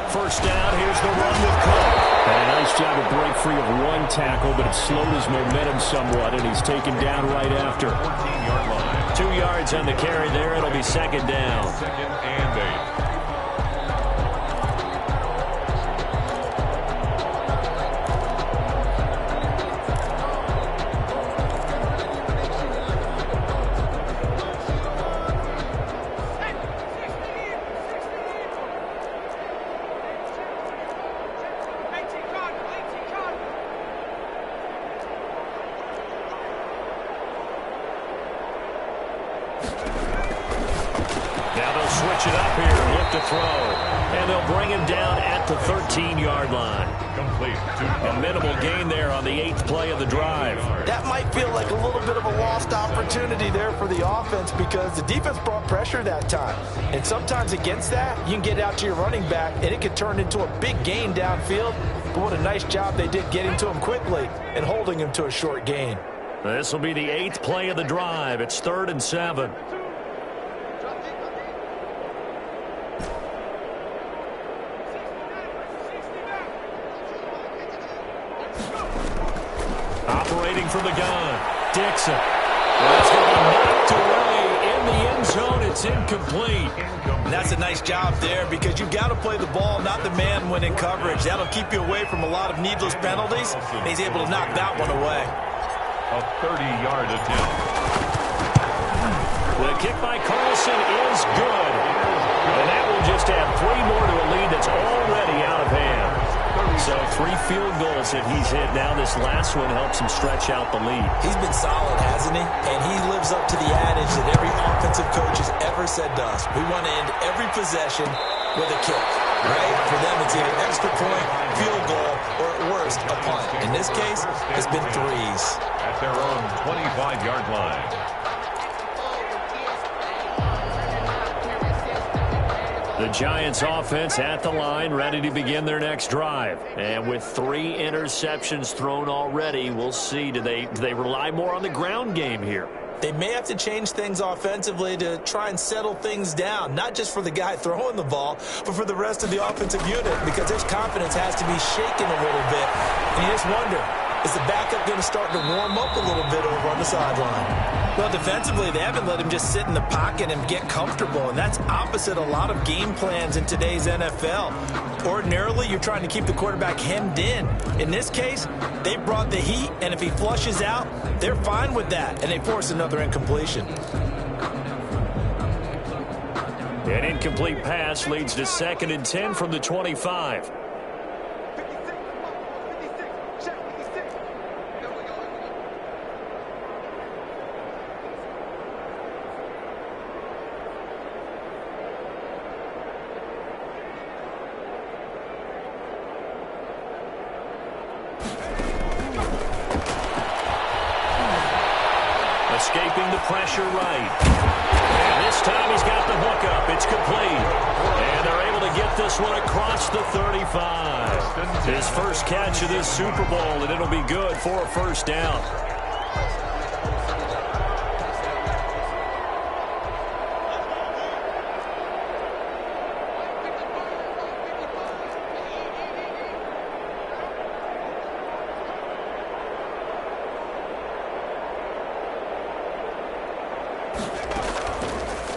First down, here's the run with Cook. And a nice job to break free of one tackle, but it slowed his momentum somewhat, and he's taken down right after. 14-yard line. 2 yards on the carry there. It'll be 2nd down. 2nd and 8. Switch it up here and look to throw. And they'll bring him down at the 13-yard line. Complete. A minimal gain there on the 8th play of the drive. That might feel like a little bit of a lost opportunity there for the offense because the defense brought pressure that time. And sometimes against that, you can get out to your running back, and it could turn into a big gain downfield. But what a nice job they did getting to him quickly and holding him to a short gain. This will be the 8th play of the drive. It's 3rd and 7. Operating from the gun, Dixon. That's going to be knocked away in the end zone. It's incomplete. And that's a nice job there because you've got to play the ball, not the man when in coverage. That'll keep you away from a lot of needless penalties. And he's able to knock that one away. A 30-yard attempt. The kick by Carlson is good. And that will just add 3 more to a lead that's already out of hand. So 3 field goals that he's hit now. This last one helps him stretch out the lead. He's been solid, hasn't he? And he lives up to the adage that every offensive coach has ever said to us. We want to end every possession with a kick, right? For them, it's either extra point, field goal, or at worst, a punt. In this case, it's been 3s. At their own 25-yard line. The Giants offense at the line, ready to begin their next drive. And with 3 interceptions thrown already, we'll see. Do they rely more on the ground game here? They may have to change things offensively to try and settle things down, not just for the guy throwing the ball, but for the rest of the offensive unit, because his confidence has to be shaken a little bit. And you just wonder, is the backup going to start to warm up a little bit over on the sideline? Well, defensively, they haven't let him just sit in the pocket and get comfortable, and that's opposite a lot of game plans in today's NFL. Ordinarily, you're trying to keep the quarterback hemmed in. In this case, they brought the heat, and if he flushes out, they're fine with that, and they force another incompletion. An incomplete pass leads to 2nd and 10 from the 25. Escaping the pressure right. And This time he's got the hook up. It's complete. And they're able to get this one across the 35. His first catch of this Super Bowl, and it'll be good for a first down.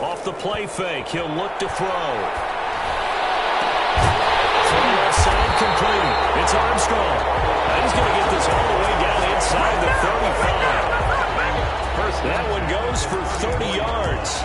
Off the play fake, he'll look to throw. From the left side, complete. It's Armstrong. And he's going to get this all the way down inside the 35. That one goes for 30 yards.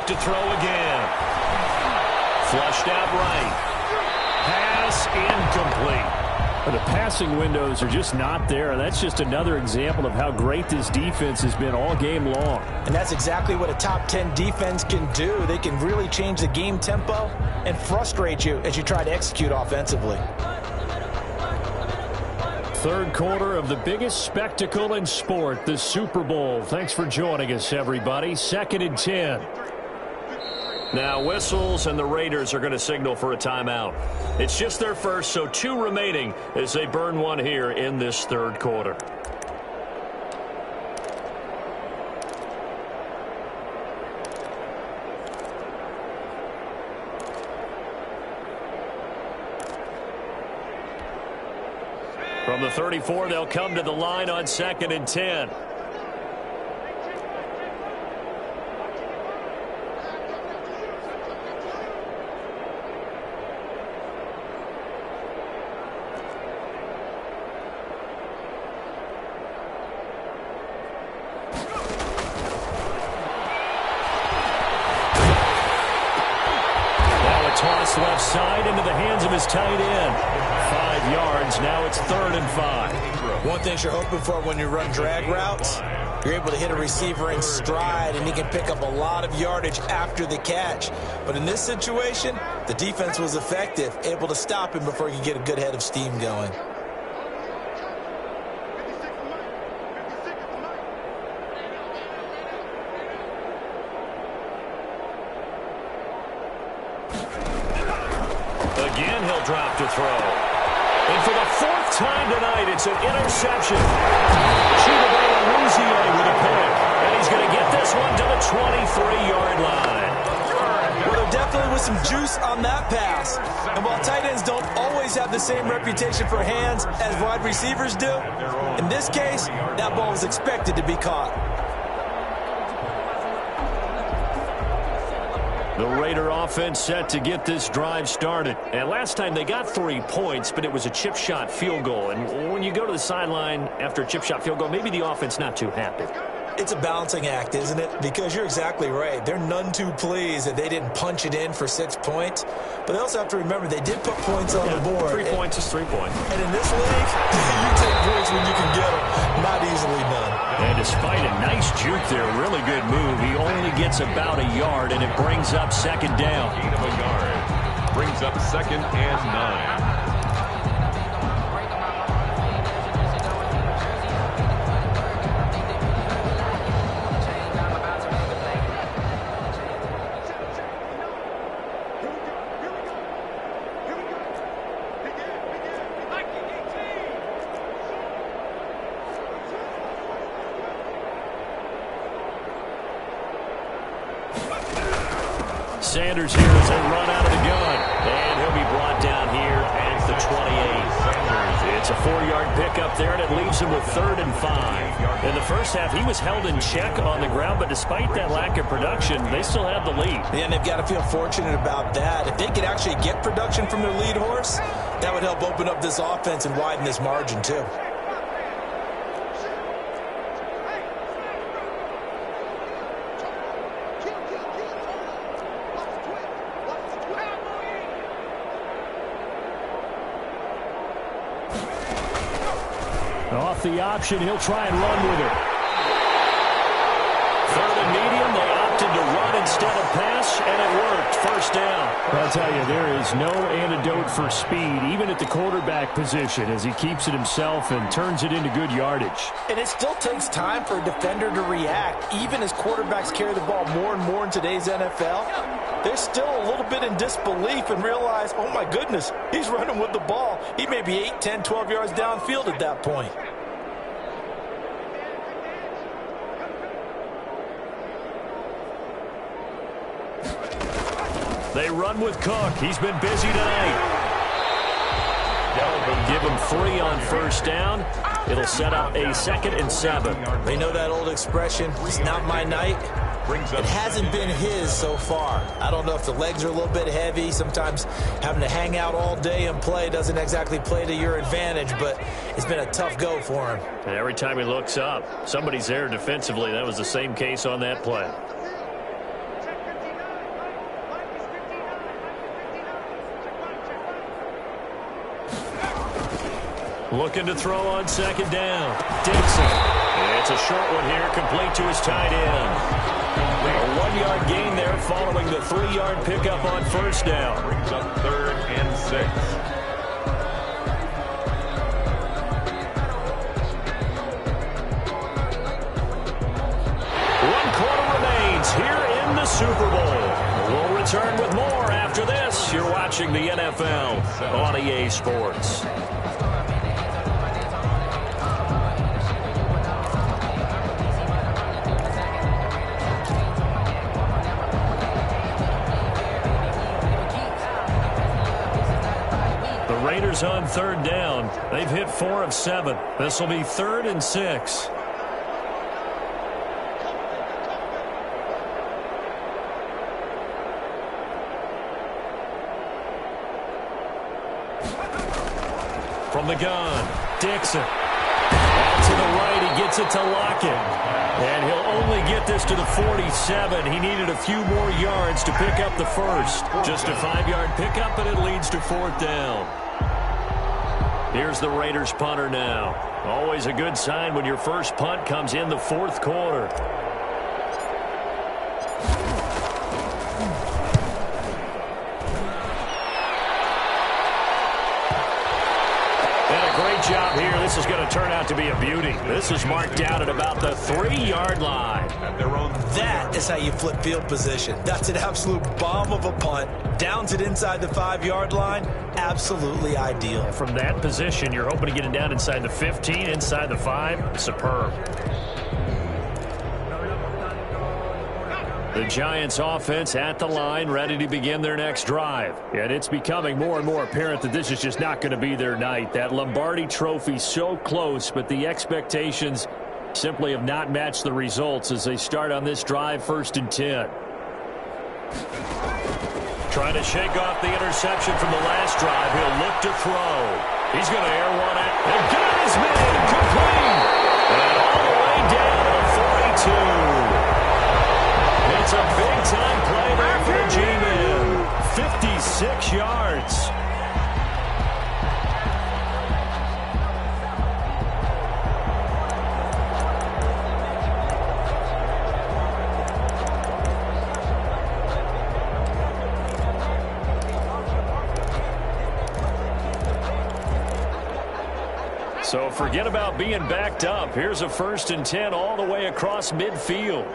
To throw again. Flushed out right. Pass incomplete. The passing windows are just not there. That's just another example of how great this defense has been all game long. And that's exactly what a top 10 defense can do. They can really change the game tempo and frustrate you as you try to execute offensively. Third quarter of the biggest spectacle in sport, the Super Bowl. Thanks for joining us, everybody. 2nd and 10. Now whistles, and the Raiders are going to signal for a timeout. It's just their first, so 2 remaining as they burn one here in this third quarter. From the 34, they'll come to the line on 2nd and 10. Toss left side into the hands of his tight end. 5 yards. Now it's 3rd and 5. One thing you're hoping for when you run drag routes, you're able to hit a receiver in stride, and he can pick up a lot of yardage after the catch. But in this situation, the defense was effective, able to stop him before he could get a good head of steam going. Again, he'll drop to throw. And for the 4th time tonight, it's an interception. Chidobe with a pick. And he's going to get this one to the 23-yard line. Well, there definitely was some juice on that pass. And while tight ends don't always have the same reputation for hands as wide receivers do, in this case, that ball was expected to be caught. The Raider offense set to get this drive started. And last time they got 3 points, but it was a chip shot field goal. And when you go to the sideline after a chip shot field goal, maybe the offense not too happy. It's a balancing act, isn't it? Because you're exactly right. They're none too pleased that they didn't punch it in for 6 points. But they also have to remember they did put points on the board. 3 points is 3 points. And in this league, you take points when you can get them. Not easily done. And despite a nice juke there, really good move, he only gets about a yard, and it brings up 2nd down. Gain of a yard. Brings up 2nd and 9. Sanders here as they run out of the gun. And he'll be brought down here at the 28. It's a 4-yard pickup there, and it leaves him with 3rd and 5. In the first half, he was held in check on the ground, but despite that lack of production, they still have the lead. And they've got to feel fortunate about that. If they could actually get production from their lead horse, that would help open up this offense and widen this margin, too. Off the option, he'll try and run with it. Third and medium, they opted to run instead of pass, and it worked. First down. I'll tell you, there is no antidote for speed, even at the quarterback position, as he keeps it himself and turns it into good yardage. And it still takes time for a defender to react, even as quarterbacks carry the ball more and more in today's NFL. They're still a little bit in disbelief and realize, oh my goodness, he's running with the ball. He may be 8, 10, 12 yards downfield at that point. They run with Cook. He's been busy tonight. Give him 3 on first down. It'll set up a 2nd and 7. They know that old expression, it's not my night. It hasn't been his so far. I don't know if the legs are a little bit heavy. Sometimes having to hang out all day and play doesn't exactly play to your advantage, but it's been a tough go for him. And every time he looks up, somebody's there defensively. That was the same case on that play. Looking to throw on 2nd down. Dixon. It's a short one here, complete to his tight end. A 1-yard gain there following the 3-yard pickup on first down. Brings up 3rd and 6. One quarter remains here in the Super Bowl. We'll return with more after this. You're watching the NFL on EA Sports. Raiders on 3rd down. They've hit 4 of 7. This will be 3rd and 6. From the gun, Dixon. Out to the right, he gets it to Lockett. And he'll only get this to the 47. He needed a few more yards to pick up the first. Just a 5-yard pickup, and it leads to 4th down. Here's the Raiders punter now. Always a good sign when your first punt comes in the 4th quarter. Great job here. This is going to turn out to be a beauty. This is marked down at about the 3-yard line. That is how you flip field position. That's an absolute bomb of a punt. Downs it inside the 5-yard line. Absolutely ideal. From that position, you're hoping to get it down inside the 15, inside the 5. Superb. The Giants offense at the line, ready to begin their next drive. And it's becoming more and more apparent that this is just not going to be their night. That Lombardi trophy so close, but the expectations simply have not matched the results as they start on this drive, 1st and 10. Trying to shake off the interception from the last drive. He'll look to throw. He's going to air one out. And got his man complete. And all the way down to 42. It's a big-time play there for the G-Men. 56 yards. So forget about being backed up. Here's a 1st and 10 all the way across midfield.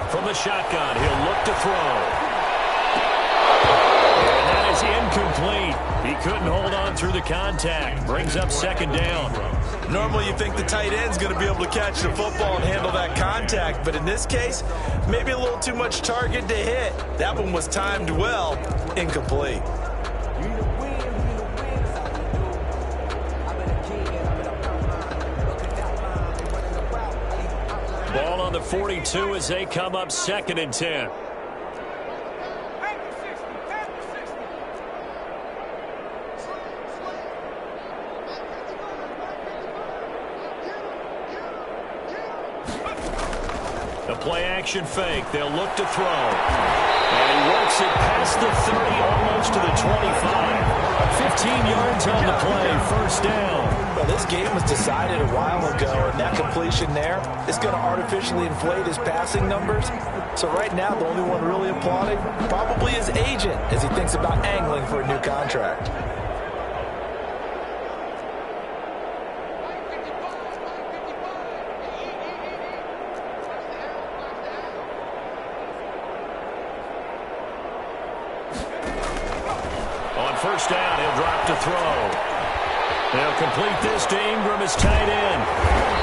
From the shotgun, he'll look to throw. And that is incomplete. He couldn't hold on through the contact. Brings up 2nd down. Normally you think the tight end's going to be able to catch the football and handle that contact, but in this case, maybe a little too much target to hit. That one was timed well, incomplete. Ball on the 42 as they come up 2nd and 10. The play action fake. They'll look to throw. And he works it past the 30, almost to the 25. 15 yards on the play, first down. Well, this game was decided a while ago, and that completion there is going to artificially inflate his passing numbers. So right now, the only one really applauding probably his agent as he thinks about angling for a new contract. On first down, he'll drop to throw. They'll complete this to Ingram as tight end.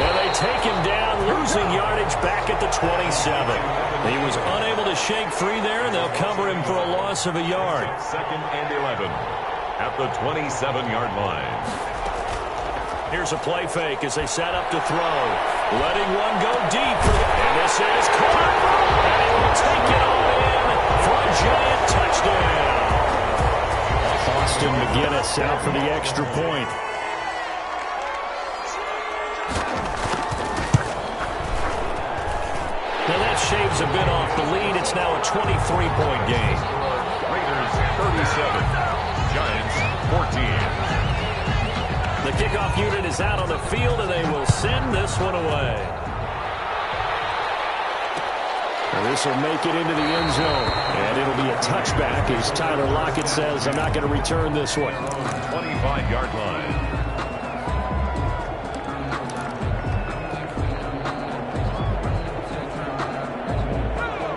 And they take him down, losing yardage back at the 27. He was unable to shake free there, and they'll cover him for a loss of a yard. Second and 11 at the 27-yard line. Here's a play fake as they set up to throw. Letting one go deep. And this is caught. And he will take it all in for a giant touchdown. Austin McGinnis out for the extra point. Now that shaves a bit off the lead. It's now a 23-point game. Raiders 37, Giants 14. The kickoff unit is out on the field, and they will send this one away. This will make it into the end zone, and it'll be a touchback as Tyler Lockett says, I'm not going to return this one. 25-yard line.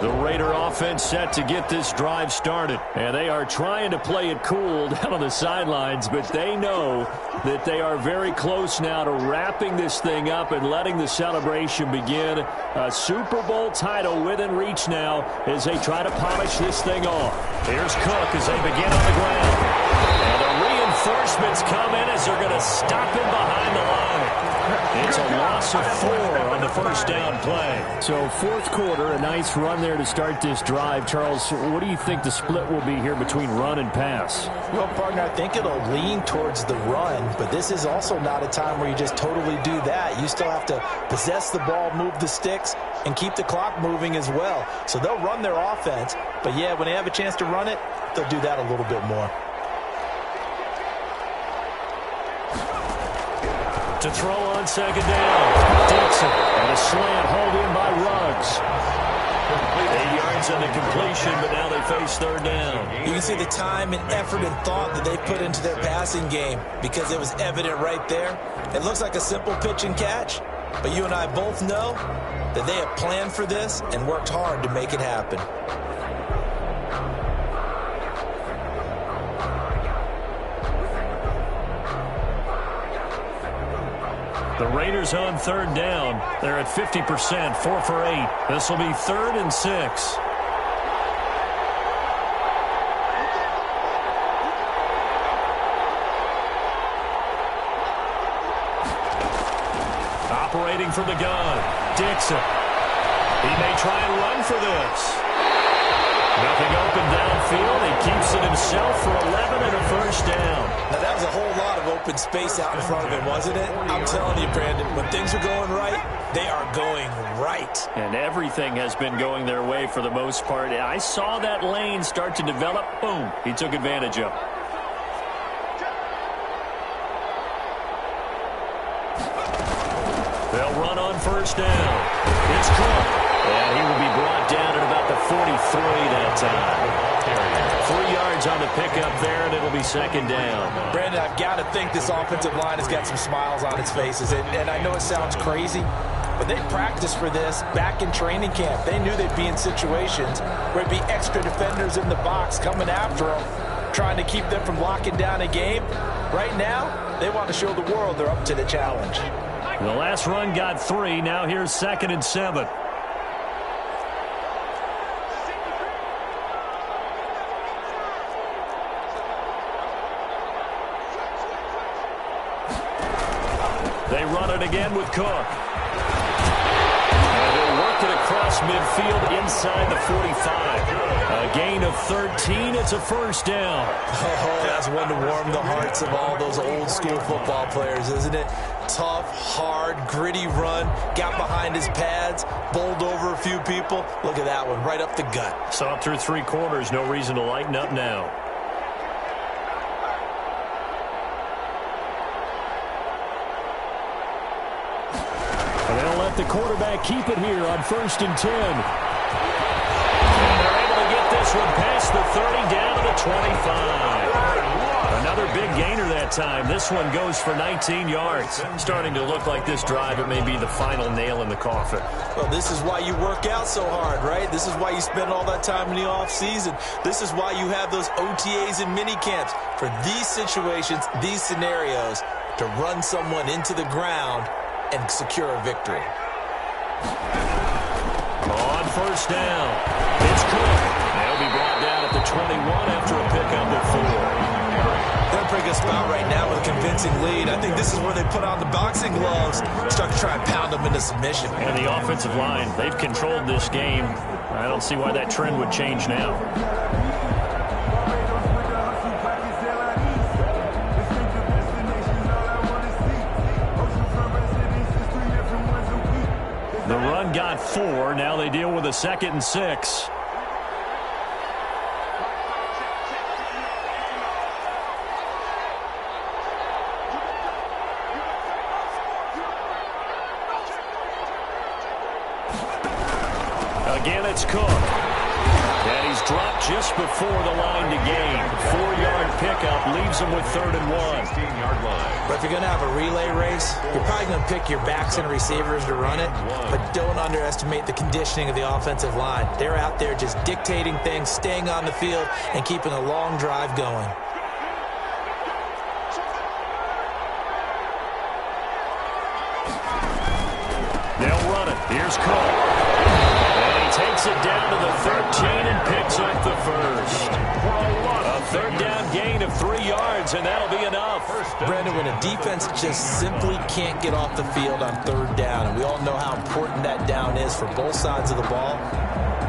The Raider offense set to get this drive started. And they are trying to play it cool down on the sidelines, but they know that they are very close now to wrapping this thing up and letting the celebration begin. A Super Bowl title within reach now as they try to polish this thing off. Here's Cook as they begin on the ground. And the reinforcements come in as they're going to stop him behind the line. It's a loss of 4 on the first down play. So fourth quarter, a nice run there to start this drive. Charles, what do you think the split will be here between run and pass? Well, partner, I think it'll lean towards the run, but this is also not a time where you just totally do that. You still have to possess the ball, move the sticks, and keep the clock moving as well. So they'll run their offense, but yeah, when they have a chance to run it, they'll do that a little bit more. To throw on second down. Dixon. And a slant hauled in by Ruggs. 8 yards on the completion, but now they face third down. You can see the time and effort and thought that they put into their passing game because it was evident right there. It looks like a simple pitch and catch, but you and I both know that they have planned for this and worked hard to make it happen. The Raiders on third down. They're at 50%, 4 for 8. This will be 3rd and 6. Operating from the gun, Dixon. He may try and run for this. Nothing open downfield. He keeps it himself for 11 and a first down. Now, that was a whole lot of open space out in front of him, wasn't it? I'm telling you, Brandon, when things are going right, they are going right. And everything has been going their way for the most part. I saw that lane start to develop. Boom. He took advantage of it. They'll run on first down. It's Cook. And he will be brought down at about the 43 that time. 3 yards on the pickup there, and it'll be second down. Brandon, I've got to think this offensive line has got some smiles on its faces. And I know it sounds crazy, but they practiced for this back in training camp. They knew they'd be in situations where it'd be extra defenders in the box coming after them, trying to keep them from locking down a game. Right now, they want to show the world they're up to the challenge. The last run got 3. Now here's 2nd and 7. They run it again with Cook. And they'll work it across midfield inside the 45. A gain of 13. It's a first down. Oh, that's one to warm the hearts of all those old school football players, isn't it? tough, hard, gritty run. Got behind his pads, bowled over a few people. Look at that one, right up the gut. Saw it through 3 quarters. No reason to lighten up now. And they'll let the quarterback keep it here on 1st and 10. And they're able to get this one past the 30 down to the 25. Another big gainer that time. This one goes for 19 yards. Starting to look like this drive, it may be the final nail in the coffin. Well, this is why you work out so hard, right? This is why you spend all that time in the offseason. This is why you have those OTAs and mini camps. For these situations, these scenarios, to run someone into the ground and secure a victory. On 1st down, it's Cook. They'll be brought down at the 21 after a pickup of 4. They're in a pretty good spot right now with a convincing lead. I think this is where they put on the boxing gloves, start to try and pound them into submission. And the offensive line, they've controlled this game. I don't see why that trend would change now. The run got 4. Now they deal with a 2nd and 6. Again, it's Cook. And he's dropped just before the line to gain. 4-yard pickup leaves him with 3rd and 1. 16-yard line. But if you're going to have a relay race, you're probably going to pick your backs and receivers to run it, but don't underestimate the conditioning of the offensive line. They're out there just dictating things, staying on the field, and keeping a long drive going. They'll run it. Here's Cook. Takes it down to the 13 and picks up the 1st. A 3rd down gain of 3 yards, and that'll be enough. Brandon, when a defense just simply can't get off the field on 3rd down, and we all know how important that down is for both sides of the ball,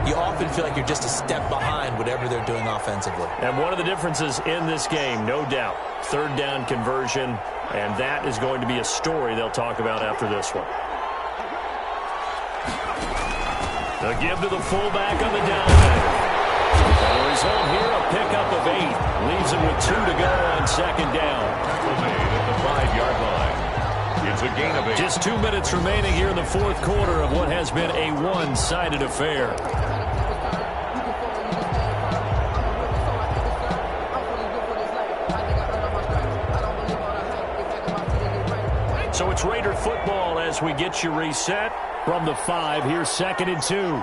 you often feel like you're just a step behind whatever they're doing offensively. And one of the differences in this game, no doubt, 3rd down conversion, and that is going to be a story they'll talk about after this one. The give to the fullback on the down. The result here, a pickup of 8. Leaves him with 2 to go on 2nd down. Made at the 5-yard line. It's a gain of 8. Just 2 minutes remaining here in the 4th quarter of what has been a one-sided affair. So it's Raider football as we get you reset. From the 5, here's 2nd and 2.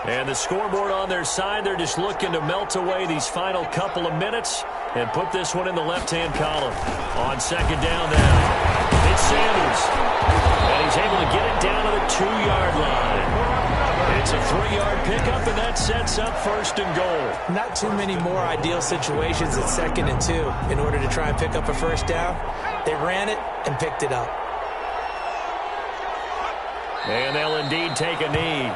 And the scoreboard on their side, they're just looking to melt away these final couple of minutes and put this one in the left-hand column. On 2nd down now, it's Sanders. And he's able to get it down to the 2-yard line. It's a 3-yard pickup, and that sets up 1st and goal. Not too many more ideal situations at 2nd and 2 in order to try and pick up a 1st down. They ran it and picked it up. And they'll indeed take a knee.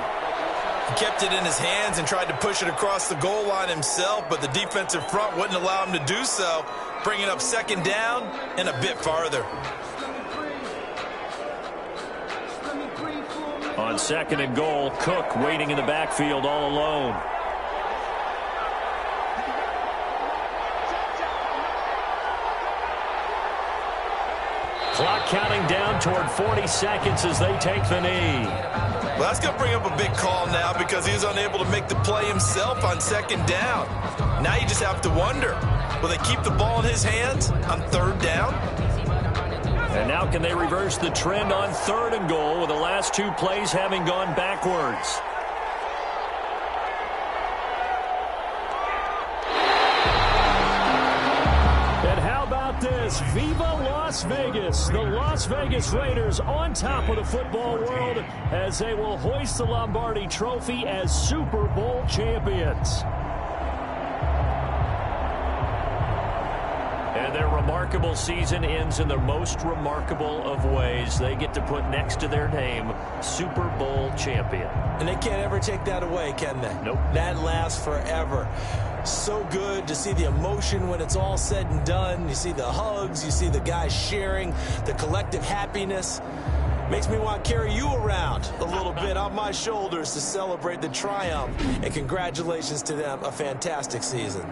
He kept it in his hands and tried to push it across the goal line himself, but the defensive front wouldn't allow him to do so, bringing up 2nd down and a bit farther. On 2nd and goal, Cook waiting in the backfield all alone. Clock counting down toward 40 seconds as they take the knee. Well, that's going to bring up a big call now because he was unable to make the play himself on 2nd down. Now you just have to wonder, will they keep the ball in his hands on 3rd down? And now can they reverse the trend on 3rd and goal with the last 2 plays having gone backwards? And how about this? Viva Las Vegas. The Las Vegas Raiders on top of the football world as they will hoist the Lombardi Trophy as Super Bowl champions. And their remarkable season ends in the most remarkable of ways. They get to put next to their name, Super Bowl champion. And they can't ever take that away, can they? Nope. That lasts forever. So good to see the emotion when it's all said and done. You see the hugs, you see the guys sharing, the collective happiness. Makes me want to carry you around a little bit on my shoulders to celebrate the triumph. And congratulations to them, a fantastic season.